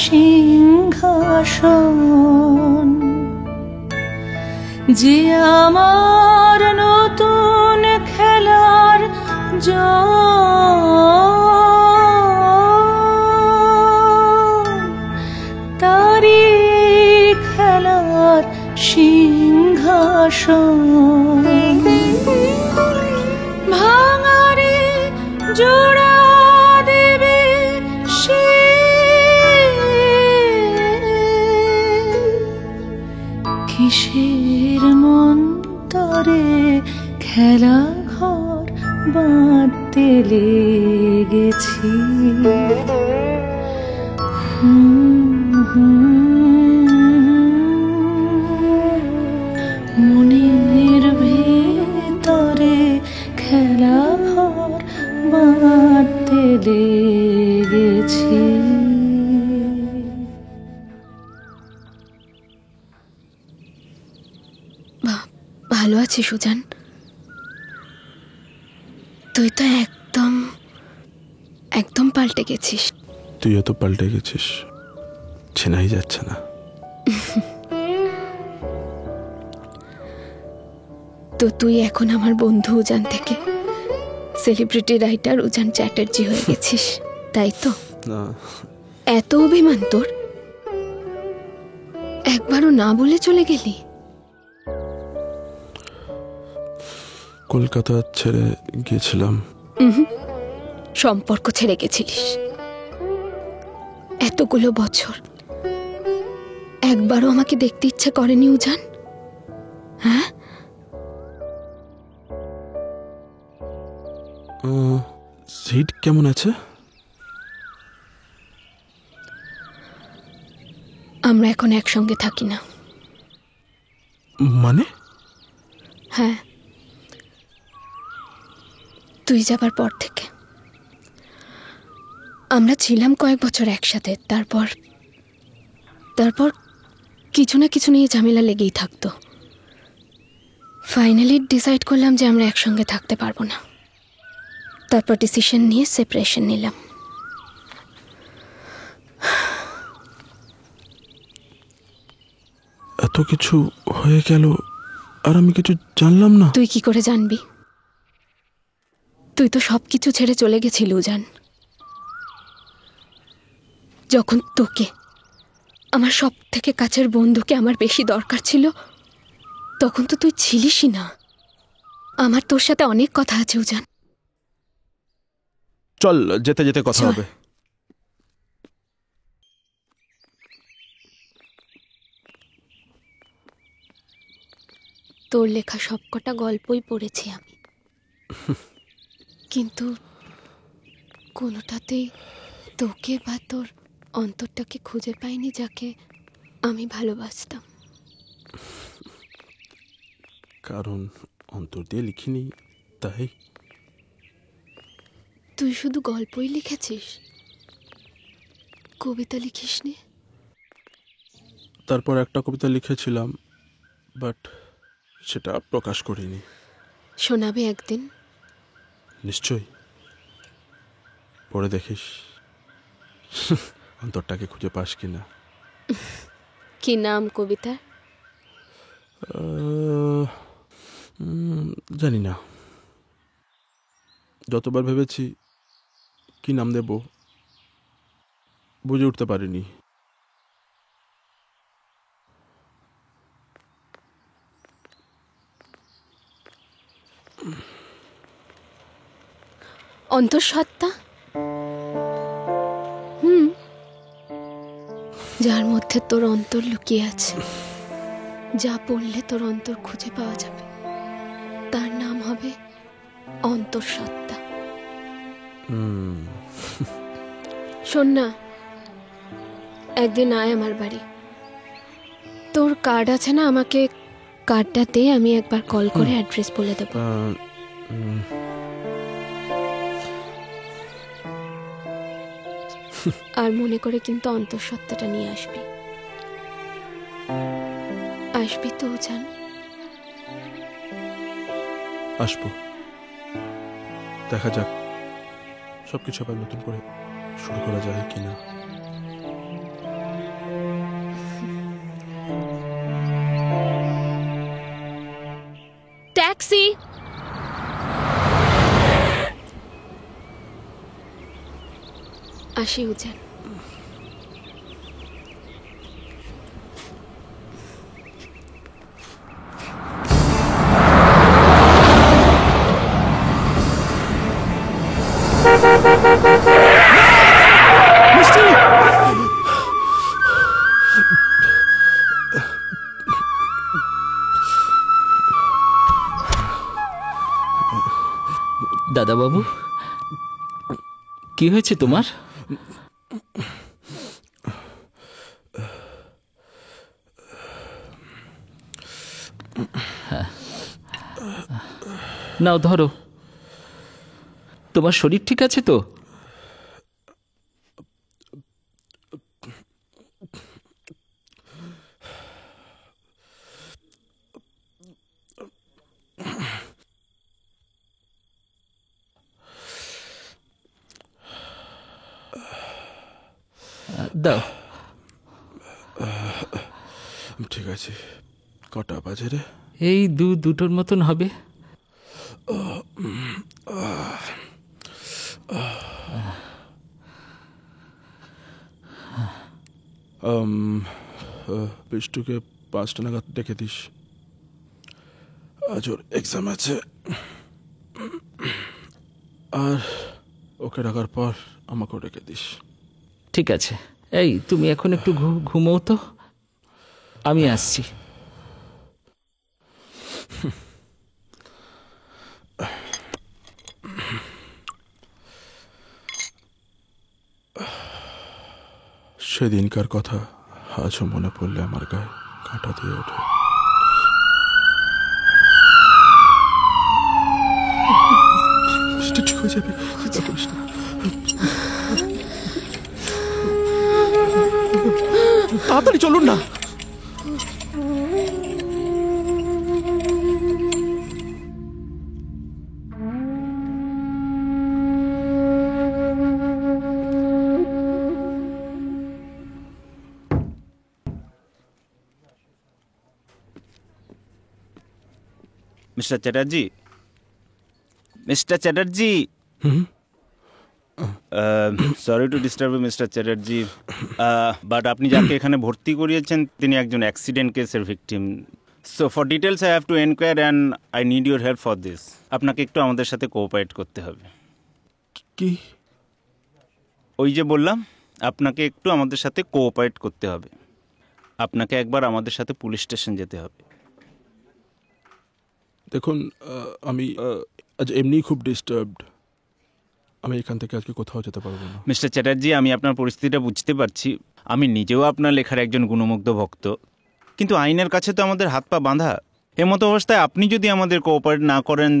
সিংহাসন, যে আমার নতুন খেলার তারি খেলার সিংহাসন। ভাঙারে জোড়া দেবে সে, কিসের মন্তরে খেলা ঘর বাঁধতে লেগেছি। মনের ভেতরে খেলা ঘর বাঁধতে লেগেছি। ভালো আছিস সুজান? তুই তো একদম একদম পাল্টে গেছিস। তুইও তো পাল্টে গেছিস, চেনাই যাচ্ছে না। তো তুই এখন আমার বন্ধু উজান থেকে সেলিব্রিটি রাইটার উজান চ্যাটার্জি হয়ে গেছিস, তাই তো? না, এত অভিমান তোর, একবারও না বলে চলে গেলি? কলকাতা ছেড়ে গিয়েছিলাম। সম্পর্ক ছেড়ে গেছিলিস এতগুলো বছর, একবারও আমাকে দেখতে ইচ্ছে করেনি উজান? হ্যাঁ, সিড কেমন আছে? আমরা এখন একসঙ্গে থাকি না। মানে? হ্যাঁ, তুই যাবার পর থেকে আমরা ছিলাম কয়েক বছর একসাথে, তারপর কিছু না কিছু নিয়ে ঝামেলা লেগেই থাকতো। ফাইনালি ডিসাইড করলাম যে আমরা একসঙ্গে থাকতে পারবো না। তারপর ডিসিশন নিয়ে সেপারেশন নিলাম। এত কিছু হয়ে গেল আর আমি কিছু জানলাম না। তুই কি করে জানবি? তুই তো সবকিছু ছেড়ে চলে গেছিলি উজান। যখন তোকে, আমার সব থেকে কাছের বন্ধুকে আমার বেশি দরকার ছিল, তখন তো তুই ছিলিসই না। আমার তোর সাথে অনেক কথা আছে উজান। চল, যেতে যেতে কথা হবে। তোর লেখা সবকটা গল্পই পড়েছি আমি, কিন্তু কোনোটাতেই তোকে বা তোর অন্তরটাকে খুঁজে পাইনি, যাকে আমি ভালোবাসতাম। কারণ অন্তর দিয়ে লিখিনি, তাই। তুই শুধু গল্পই লিখেছিস, কবিতা লিখিসনি? তারপর একটা কবিতা লিখেছিলাম, বাট সেটা প্রকাশ করিনি। শোনাবে একদিন? নিশ্চয়ই, পড়ে দেখিস অন্তরটাকে খুঁজে পাস কিনা। কি নাম কবিতা? জানি না, যতবার ভেবেছি কি নাম দেব বুঝে উঠতে পারিনি। অন্তঃসত্ত্বা? যার মধ্যে তোর অন্তর লুকিয়ে আছে, যা পড়লে তোর অন্তর খুঁজে পাওয়া যাবে, তার নাম হবে অন্তঃসত্ত্বা। শোন না, একদিন আয় আমার বাড়ি। তোর কার্ড আছে না? আমাকে কার্ডটা দে, আমি একবার কল করে অ্যাড্রেস বলে দেবো। আর মনে করে কিন্তু অন্তঃসত্ত্বাটা নিয়ে আসবি। আসবি তো জান? আসবো, দেখা যাক সবকিছু আবার নতুন করে শুরু করা যায় কিনা। আসি উজান। দাদাবাবু, কি হয়েছে তোমার? নাও ধরো। তোমার শরীর ঠিক আছে তো? দাও। ঠিক আছে। কটা বাজে রে? এই দুটোর মতন হবে। বিষ্টুকে 5টা নাগাদ ডেকে দিস, আজ ওর এক্সাম আছে। আর ওকে ডাকার পর আমাকেও ডেকে দিস। ঠিক আছে। এই তুমি এখন একটু ঘুমোও তো, আমি আসছি। সেদিনকার কথা আজও মনে পড়লে আমার গায়ে কাঁটা দিয়ে ওঠে। ঠিক হয়ে যাবে, চিন্তা করিস না। তাড়াতাড়ি চলুন না। Mister Chatterjee, mister Chatterjee, sorry to disturb you mister Chatterjee, but আপনি যাকে এখানে ভর্তি করিয়েছেন তিনি একজন অ্যাক্সিডেন্ট কেসের victim. So for details I have to enquire and I need your help for this. আপনাকে একটু আমাদের সাথে কোঅপারেট করতে হবে। কি? ওই যে বললাম, আপনাকে একটু আমাদের সাথে কোঅপারেট করতে হবে। আপনাকে একবার আমাদের সাথে পুলিশ স্টেশন যেতে হবে। দেখুন, আমি আজ এমনি খুব ডিস্টার্বড। আমি এখান থেকে আজকে কোথাও যেতে পারবো না। মিস্টার চ্যাটার্জি, আমি আপনার পরিস্থিতিটা বুঝতে পারছি। আমি নিজেও আপনার লেখার একজন গুণমুগ্ধ ভক্ত, কিন্তু আইনের কাছে তো আমাদের হাত পা বাঁধা। এমতো অবস্থায় আপনি যদি আমাদের কোঅপারেট না করেন,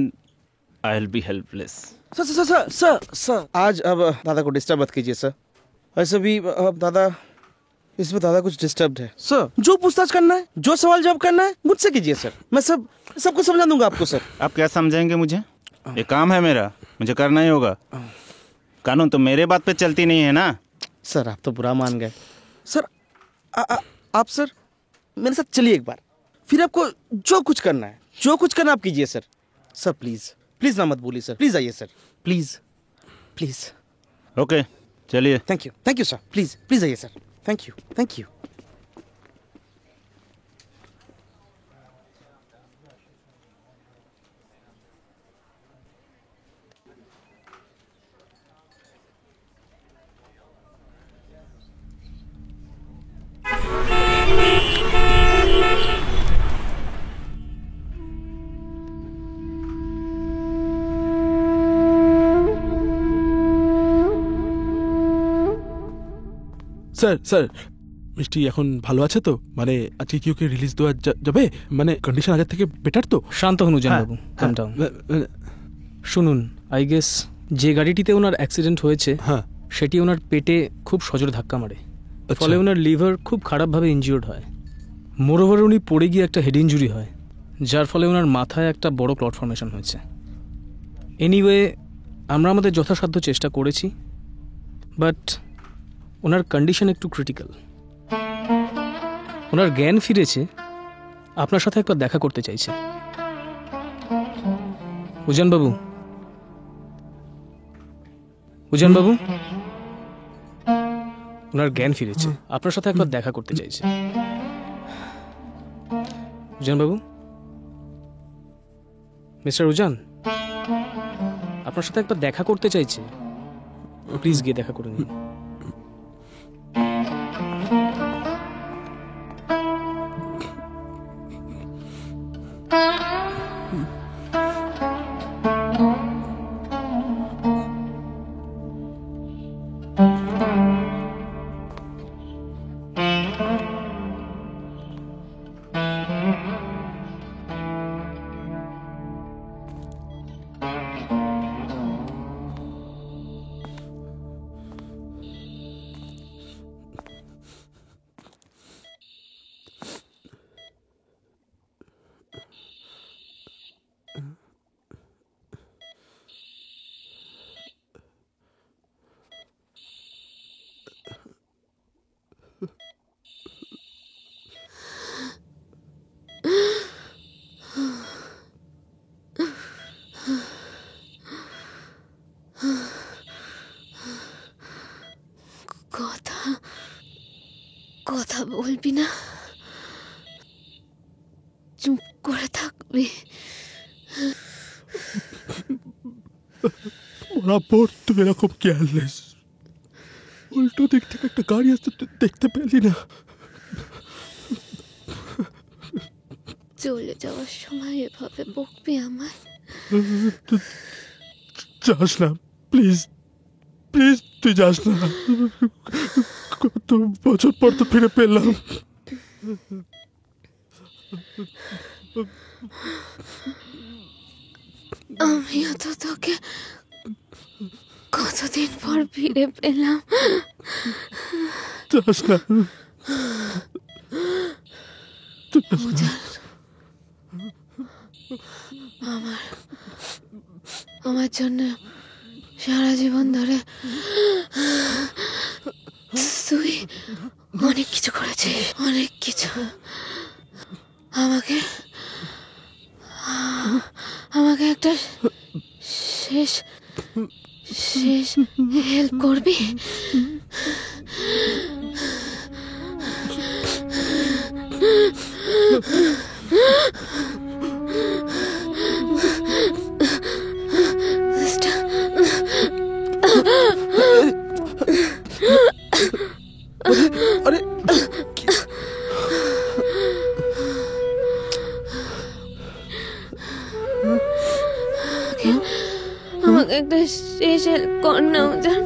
I will be helpless. Sir sir sir sir sir आज अब दादा को डिस्टर्ब मत कीजिए सर। वैसे भी अब दादा, इसमें दादा कुछ डिस्टर्ब्ड है सर। जो पूछताछ करना है, जो सवाल जवाब करना है, मुझसे कीजिए सर। मैं सबको समझा दूंगा आपको सर। आप क्या समझाएंगे मुझे? ये काम है मेरा, मुझे करना ही होगा। कानून तो मेरे बात पे चलती नहीं है ना। सर आप तो बुरा मान गए सर। आप सर मेरे साथ चलिए एक बार, फिर आपको जो कुछ करना है, जो कुछ करना आप कीजिए सर। सर प्लीज प्लीज ना मत बोलिए सर, प्लीज आइए सर, प्लीज प्लीज। ओके चलिए। Thank you sir. Please please आइए sir. Thank you thank you. Sir sir, মিষ্টি এখন ভালো আছে তো? মানে আজকে কি ওকে রিলিজ দেওয়া যাবে? মানে কন্ডিশন আগের থেকে বেটার তো? শান্ত হন উজান বাবু, কাম ডাউন। শুনুন, আই গেস যে গাড়িটিতে ওনার অ্যাক্সিডেন্ট হয়েছে সেটি ওনার পেটে খুব সজোরে ধাক্কা মারে, ফলে ওনার লিভার খুব খারাপভাবে ইনজিওর্ড হয়। মোরওভার উনি পড়ে গিয়ে একটা হেড ইঞ্জুরি হয়, যার ফলে ওনার মাথায় একটা বড় ক্লট ফর্মেশন হয়েছে। এনিওয়ে, আমরা আমাদের যথাসাধ্য চেষ্টা করেছি, বাট ওনার কন্ডিশন একটু ক্রিটিক্যাল। ওনার জ্ঞান ফিরেছে, আপনার সাথে একবার দেখা করতে চাইছে। উজান বাবু, উজান বাবু, ওনার জ্ঞান ফিরেছে, আপনার সাথে একবার দেখা করতে চাইছে। উজান বাবু, মিস্টার উজান, আপনার সাথে একবার দেখা করতে চাইছে, প্লিজ গিয়ে দেখা করে নিন। কথা বলবি না, চুপ করে থাকবি। বরাবর তুই এরকম কেয়ারলেস। উল্টো দিক থেকে একটা গাড়ি আসতে তুই দেখতে পেলি না? চলে যাওয়ার সময় এভাবে বকবি আমায়? যাস না প্লিজ, প্লিজ তুই যাস না। কত বছর পর তো ফিরে পেলাম। আমিও তো তোকে কতদিন পর ফিরে পেলাম। যাস না। আমার জন্য সারা জীবন ধরে তুই অনেক কিছু করেছিস, অনেক কিছু। আমাকে একটা শেষ হেল্প করবি? अरे আমাকে একটা শেষ হেল্প কর না উজান,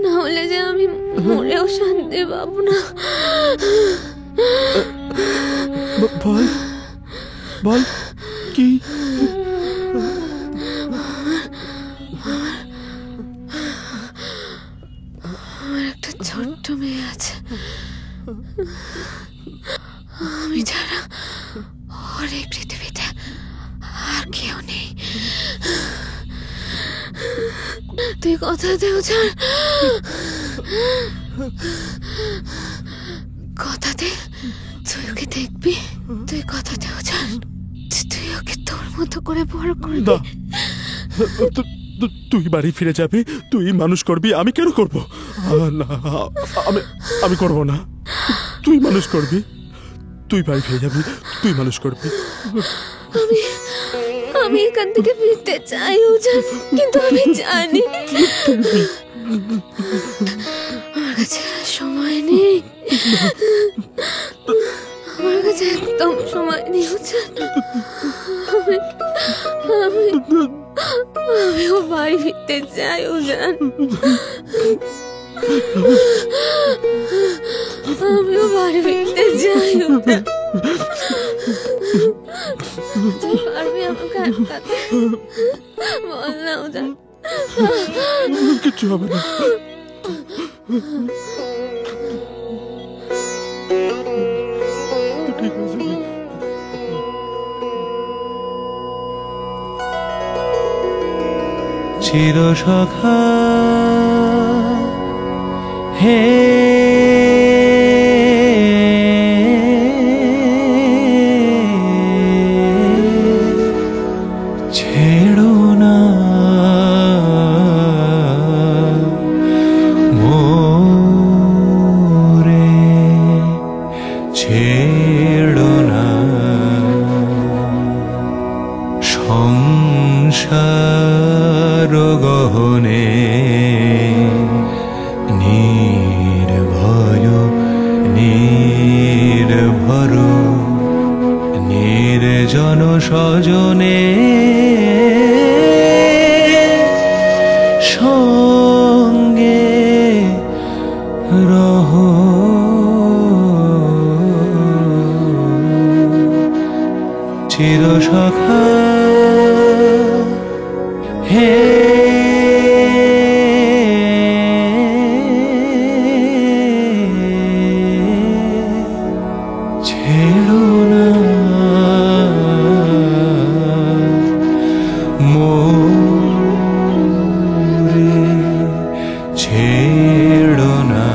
না হলে যে আমি মরেও শান্তি পাবো না। বল বল কি? আমার একটা ছোট্ট মেয়ে আছে, আমি ছাড়া ওর এই পৃথিবীতে আর কেউ নেই। তুই কথা দে উজান, কথা দে, তুই ওকে দেখবি। তুই কথা দে উজান, তুই ওকে তোর মতো করে বড় করবি। তুই বাড়ি ফিরে যাবি, তুই মানুষ করবি, আমি কেন করবো? না, আমি করবো না। তুই মানুষ করবি, তুই বাড়ি ফিরে যাবি, তুই মানুষ করবি। আমি এখান থেকে ফিরতে চাই উজান, কিন্তু আমি জানি আমার কাছে সময় নেই, আমার কাছে একদম সময় নেই উজান। আমিও বাড়ি ফিরতে চাই উজান, আমিও বাড়ি ফিরতে চাই উজান। তুই পারবি আমাকে আটকাতে? বল না উজান। কিচ্ছু হবে না। ঠিক আছে। চিরসখা হে ছেড়ো না কারো গহনে নির্ভয় নির্ভর নির্জন স্বজনে সঙ্গে রহ চির সখা হে ছেড়ো না মোরে ছেড়ো না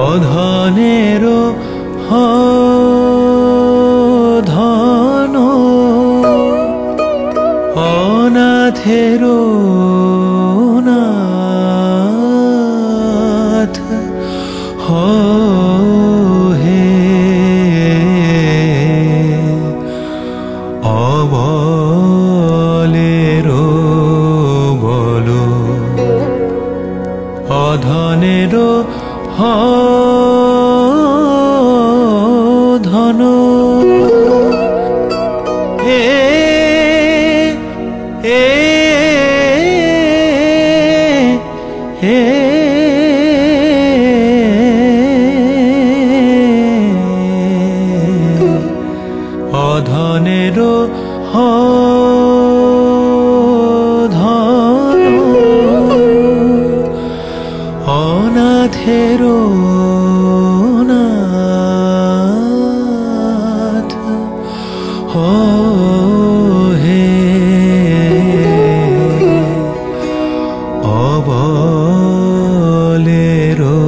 অধনেরও ধন অনাথেরও নাথ হে অবলেরও বলো অধনেরও ধন হে হে হে অধনেরও ধন অনাথেরও নাথ হে অবলেরও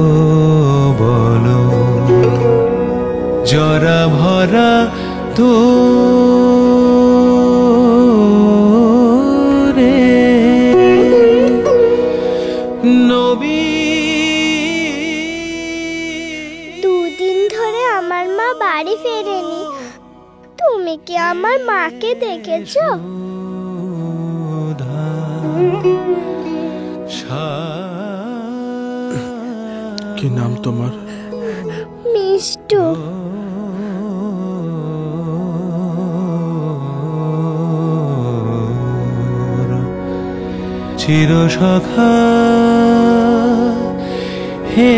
বলো জরা ভরা তো দুদিন ধরে আমার মা বাড়ি ফেরেনি, তুমি কি আমার মাকে দেখেছো? কি নাম তোমার? মিষ্টু। চির সখা হে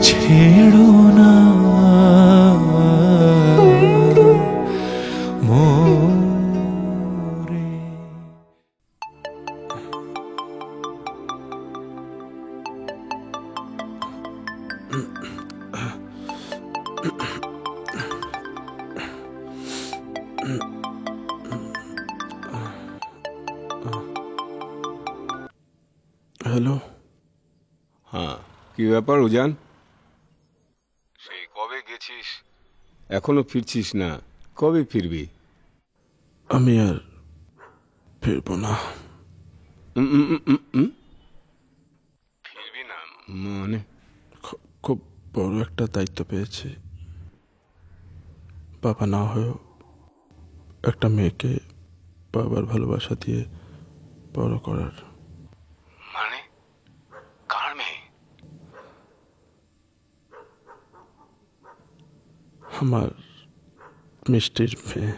ছেড়ো না মোরে। হ্যালো। হ্যাঁ, কি ব্যাপার উজান? সেই কবে গেছিস, এখনো ফিরছিস না? কবে ফিরবি? আমি আর ফিরবো না। ফিরবি না মানে? খুব বড় একটা দায়িত্ব পেয়েছি। বাবা না হয়েও একটা মেয়েকে বাবার ভালোবাসা দিয়ে বড় করার। মানে কার মেয়ে? আমার মিষ্টির মেয়ে।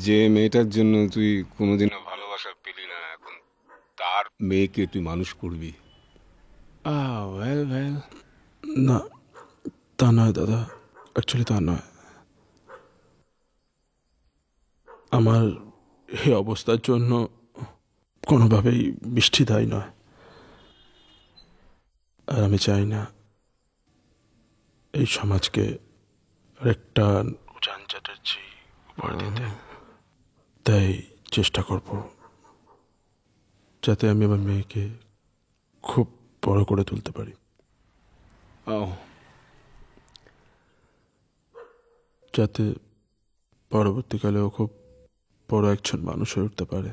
যে মেয়েটার জন্য তুই কোনোদিনও ভালোবাসা পেলি না, এখন তার মেয়েকে তুই মানুষ করবি? না, তা নয় দাদা, অ্যাকচুয়ালি তা নয়। আমার এই অবস্থার জন্য কোনোভাবেই মিষ্টি দায় নয়, আর আমি চাই না এই সমাজকে আরেকটা উজান চ্যাটার্জি উপহার দিতে। তাই চেষ্টা করব যাতে আমি আমার মেয়েকে খুব বড় করে তুলতে পারি, যাতে পরবর্তীকালে ও খুব বড় একজন মানুষ হয়ে উঠতে পারে।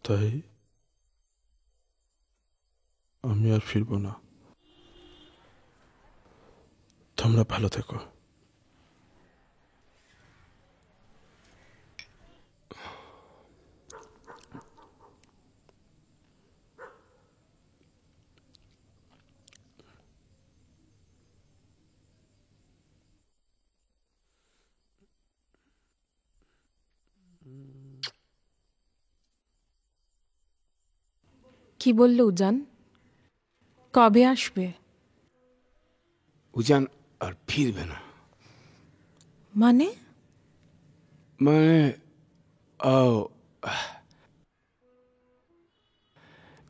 তাই আমি আর ফিরব না। তোমরা ভালো থেকো। কি বললো উজান? কবে আসবে? উজান আর ফিরবে না। মানে?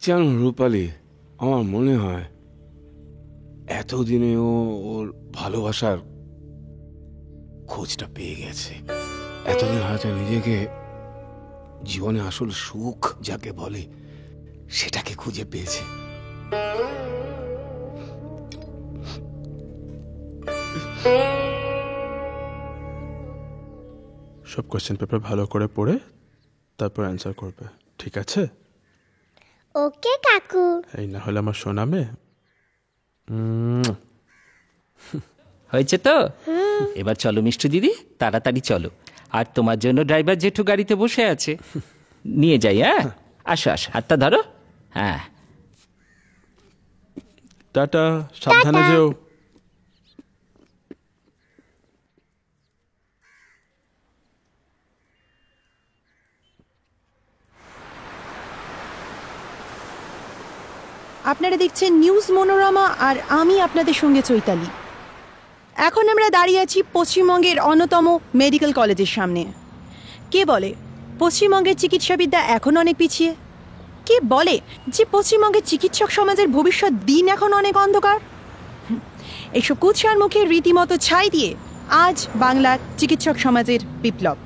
জানো রূপালী, আমার মনে হয় এতদিনে ও ওর ভালোবাসার খোঁজটা পেয়ে গেছে। এতদিন হয়তো নিজেকে জীবনে আসল সুখ যাকে বলে সেটাকে খুঁজে পেয়েছে। সব কোশ্চেন পেপার ভালো করে পড়ে তারপর অ্যান্সার করবে, ঠিক আছে? ওকে কাকু। এই না হলে আমার সোনা মেয়ে। হয়েছে তো? এবার চলো মিষ্টি দিদি, তাড়াতাড়ি চলো। আর তোমার জন্য ড্রাইভার জেঠু গাড়িতে বসে আছে, নিয়ে যাই। হ্যাঁ, আসো আসো, হাতটা ধরো। হ্যাঁ, টাটা, সাবধানে যেও। আপনারা দেখছেন নিউজ মনোরমা, আর আমি আপনাদের সঙ্গে চৈতালি। এখন আমরা দাঁড়িয়ে আছি পশ্চিমবঙ্গের অন্যতম মেডিকেল কলেজের সামনে। কে বলে পশ্চিমবঙ্গের চিকিৎসাবিদ্যা এখন অনেক পিছিয়ে? কে বলে যে পশ্চিমবঙ্গের চিকিৎসক সমাজের ভবিষ্যৎ দিন এখন অনেক অন্ধকার? এইসব কুৎসার মুখে রীতিমতো ছাই দিয়ে আজ বাংলার চিকিৎসক সমাজের বিপ্লব।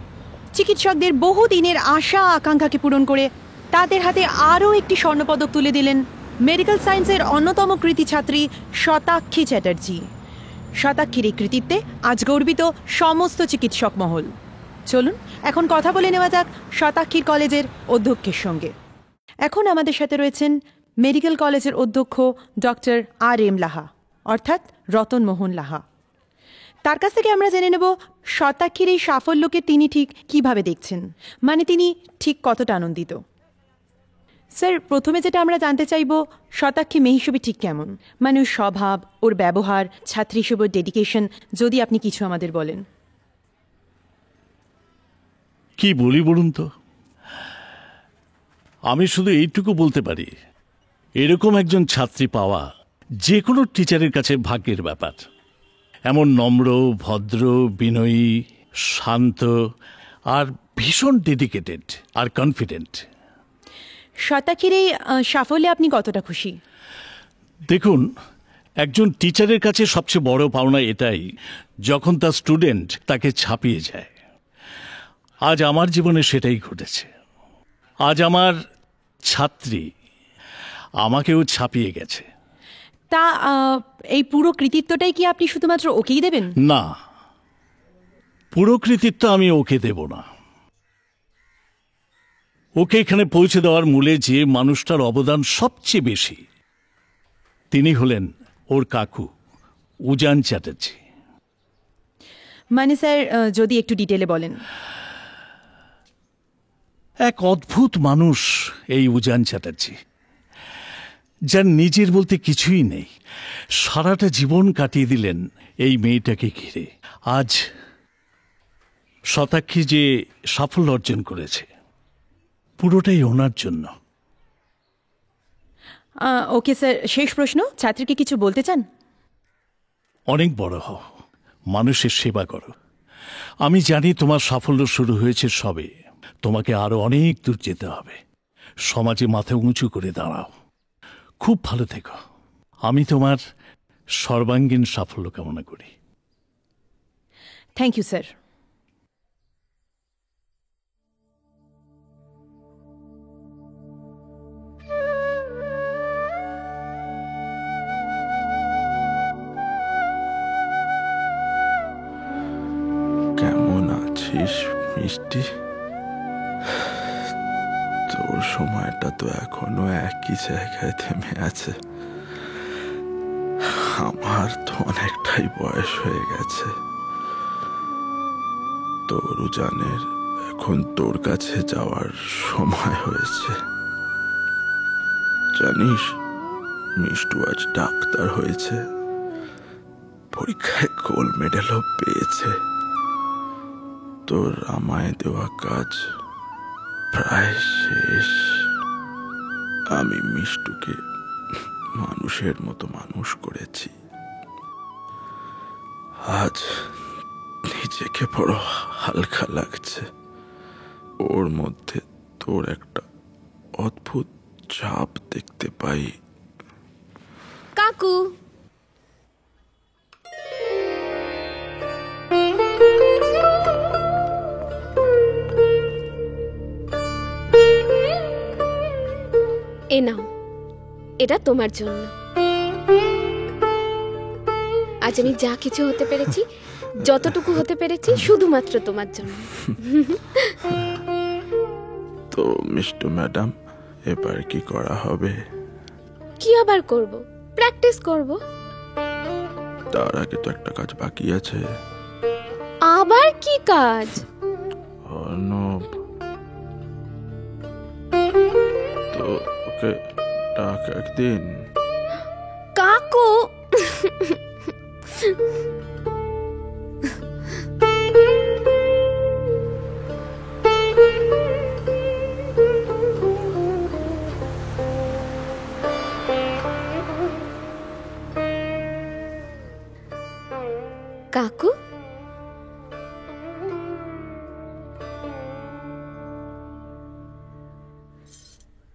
চিকিৎসকদের বহু দিনের আশা আকাঙ্ক্ষাকে পূরণ করে তাদের হাতে আরও একটি স্বর্ণপদক তুলে দিলেন মেডিকেল সায়েন্সের অন্যতম কৃতী ছাত্রী শতাক্ষী চ্যাটার্জি। শতাক্ষীর এই কৃতিত্বে আজ গর্বিত সমস্ত চিকিৎসক মহল। চলুন এখন কথা বলে নেওয়া যাক শতাক্ষীর কলেজের অধ্যক্ষের সঙ্গে। এখন আমাদের সাথে রয়েছেন মেডিকেল কলেজের অধ্যক্ষ ডক্টর R.M. লাহা, অর্থাৎ রতন মোহন লাহা। তার কাছ থেকে আমরা জেনে নেব শতাক্ষীর এই সাফল্যকে তিনি ঠিক কিভাবে দেখছেন, মানে তিনি ঠিক কতটা আনন্দিত। স্যার, প্রথমে যেটা আমরা জানতে চাইব, শতাক্ষী মেয়ে হিসেবে ঠিক কেমন, মানে ওর স্বভাব, ওর ব্যবহার, ছাত্রী হিসেবে ডেডিকেশন, যদি আপনি কিছু আমাদের বলেন। কি বলি বলুন তো, আমি শুধু এইটুকু বলতে পারি, এরকম একজন ছাত্রী পাওয়া যে কোনো টিচারের কাছে ভাগ্যের ব্যাপার। এমন নম্র, ভদ্র, বিনয়ী, শান্ত আর ভীষণ ডেডিকেটেড আর কনফিডেন্ট। শতাক্ষীর এই সাফল্যে আপনি কতটা খুশি? দেখুন, একজন টিচারের কাছে সবচেয়ে বড় পাওনা এটাই যখন তার স্টুডেন্ট তাকে ছাপিয়ে যায়। আজ আমার জীবনে সেটাই ঘটেছে। আজ আমার ছাত্রী আমাকেও ছাপিয়ে গেছে। তা এই পুরো কৃতিত্বটাই কি আপনি শুধুমাত্র ওকেই দেবেন? না, পুরো কৃতিত্ব আমি ওকে দেব না। ওকে এখানে পৌঁছে দেওয়ার মূলে যে মানুষটার অবদান সবচেয়ে বেশি, তিনি হলেন ওর কাকু উজান চ্যাটার্জি। মানে স্যার, যদি একটু ডিটেলে বলেন। এক অদ্ভুত মানুষ এই উজান চ্যাটার্জি, যার নিজের বলতে কিছুই নেই। সারাটা জীবন কাটিয়ে দিলেন এই মেয়েটাকে ঘিরে। আজ শতাক্ষী যে সাফল্য অর্জন করেছে পুরোটাই ওনার জন্য। ওকে স্যার, শেষ প্রশ্ন, ছাত্রীকে কিছু বলতে চান? অনেক বড় হও, মানুষের সেবা করো। আমি জানি তোমার সাফল্য শুরু হয়েছে সবে, তোমাকে আরো অনেক দূর যেতে হবে। সমাজে মাথা উঁচু করে দাঁড়াও। খুব ভালো থেকো। আমি তোমার সর্বাঙ্গীন সাফল্য কামনা করি। Thank you sir. কেমন আছিস মিষ্টি? তোর সময়টা তো এখনো একই জায়গায় থেমে আছে। আমার তো অনেকটাই বয়স হয়ে গেছে। তোর উজানের এখন তোর কাছে যাওয়ার সময় হয়েছে। জানিস, মিষ্টু আজ ডাক্তার হয়েছে, পরীক্ষায় গোল্ড মেডেলও পেয়েছে। তোর আমায় দেওয়া কাজ প্রায় শেষ। আমি মিষ্টুকে মানুষের মতো মানুষ করেছি। আজ নিজেকে বড় হালকা লাগছে। ওর মধ্যে তোর একটা অদ্ভুত চাপ দেখতে পাই। কাকু, এ নাও, এটা তোমার জন্য। আজ আমি যা কিছু হতে পেরেছি, যতটুকু হতে পেরেছি, শুধুমাত্র তোমার জন্য। তো মিষ্টু ম্যাডাম, এবার কি করা হবে? কি আবার করব? প্র্যাকটিস করব। তার আগে তো একটা কাজ বাকি আছে। আবার কি কাজ? অর্ণব তো ওকে ডাক একদিন। কাকু, কাকু,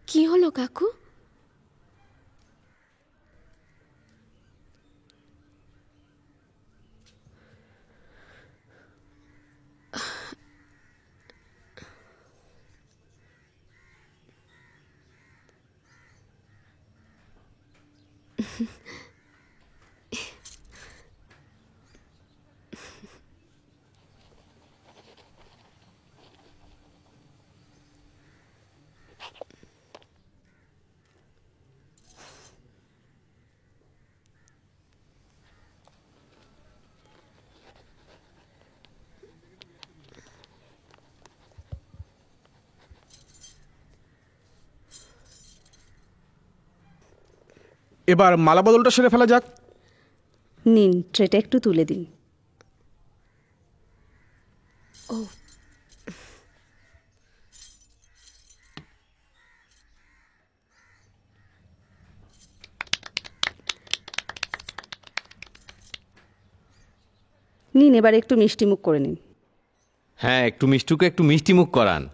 কি হলো কাকু? এবার মালা বদলটা সেরে ফেলা যাক। নিন, ট্রেটা একটু তুলে দিন। ও, নিন, এবার একটু মিষ্টি মুখ করে নিন। হ্যাঁ, একটু মিষ্টুকে একটু মিষ্টি মুখ করান।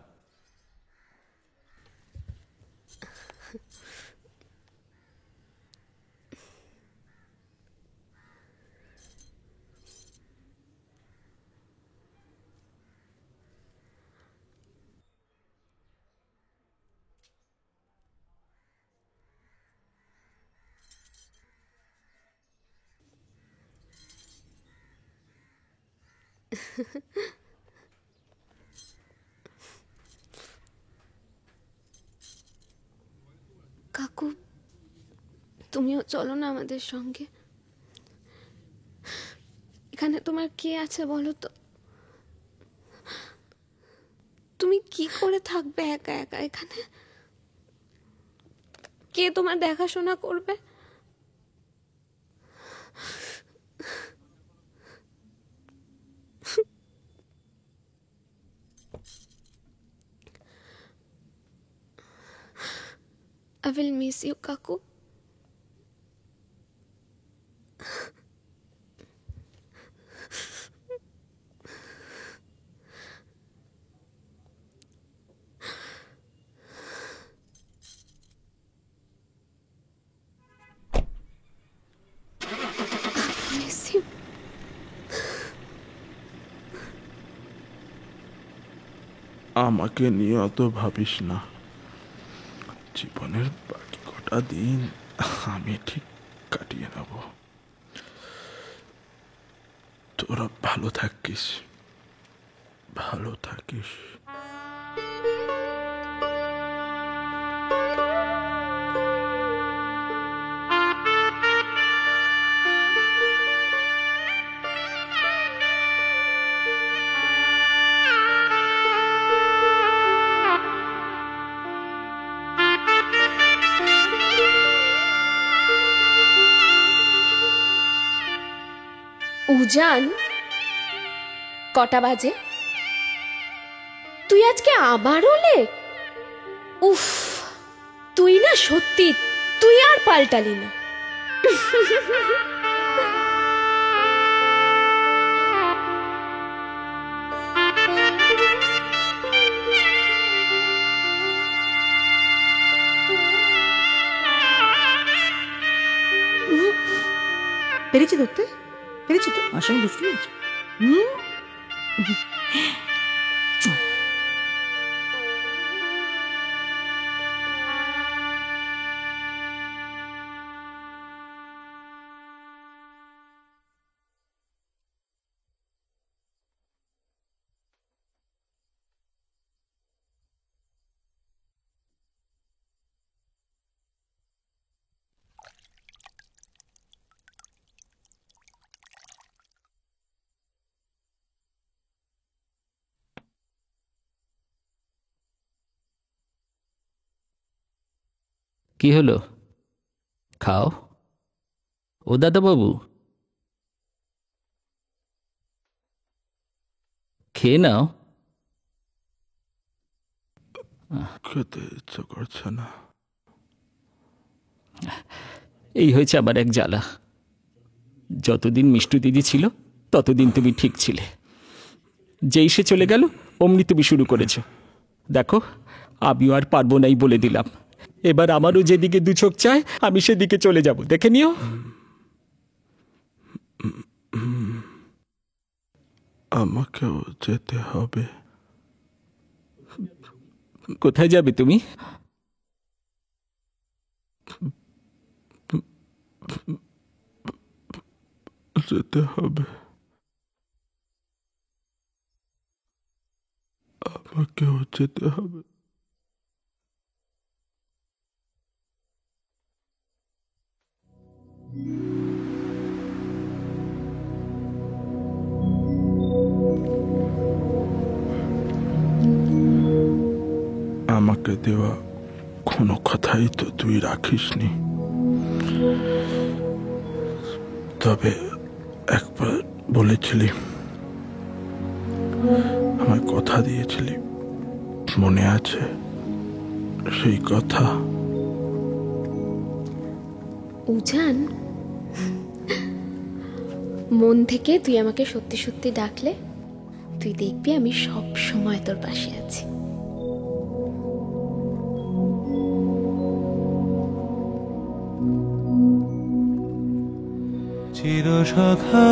কাকু, তুমিও চলো না আমাদের সঙ্গে। এখানে তোমার কে আছে বলো তো? তুমি কি করে থাকবে একা একা এখানে? কে তোমার দেখাশোনা করবে? I will miss you, কাকু। আমাকে নিয়ে অত ভাবিস না। জীবনের বাকি কটা দিন আমি ঠিক কাটিয়ে নেব। তোরা ভালো থাকিস, ভালো থাকিস। উজান, কটা বাজে? তুই আজকে আবারও লেট? উফ, তুই না সত্যি, তুই আর পাল্টালি না। পেরেছি ধরতে, পেরেছি তো। আমার সঙ্গে দুষ্টু হয়েছে। কি হলো? খাও। ও দাদাবাবু, খেয়ে নাও। খেতে ইচ্ছে করছে না। এই হয়েছে আবার এক জ্বালা। যতদিন মিষ্টু দিদি ছিল ততদিন তুমি ঠিক ছিলে, যেই সে চলে গেল অমনি তুমি শুরু করেছো। দেখো, আমিও আর পারবো নাই বলে দিলাম। এবার আমারও যেদিকে দু চোখ চায় আমি সেদিকে চলে যাব, দেখে নিও। আমাকেও যেতে হবে। কোথায় যাবে তুমি? যেতে হবে, আমাকেও যেতে হবে। আমাকে দেওয়া কোনো কথাই তো তুই রাখিসনি, তবে একবার বলেছিলি, আমায় কথা দিয়েছিলি, মনে আছে সেই কথা? উজান, মন থেকে তুই আমাকে সত্যি সত্যি ডাকলে তুই দেখবি আমি সব সময় তোর পাশে আছি। চিরসখা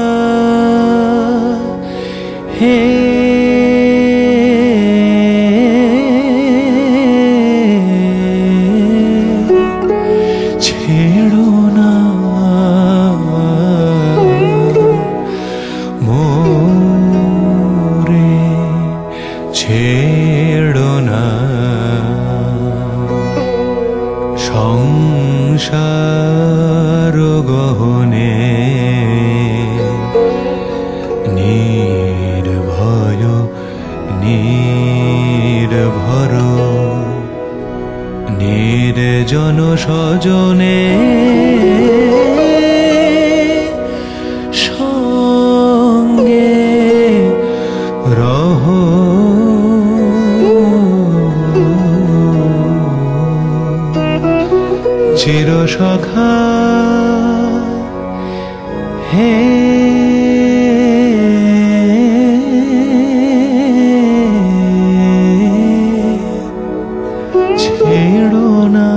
হে ছেড়ো না মোরে, ছেড়ো না সংসার গহনে নির্ভয় নির্ভর নির্জন স্বজনে সঙ্গে রহ চিরসখা হে ছেড়ো না।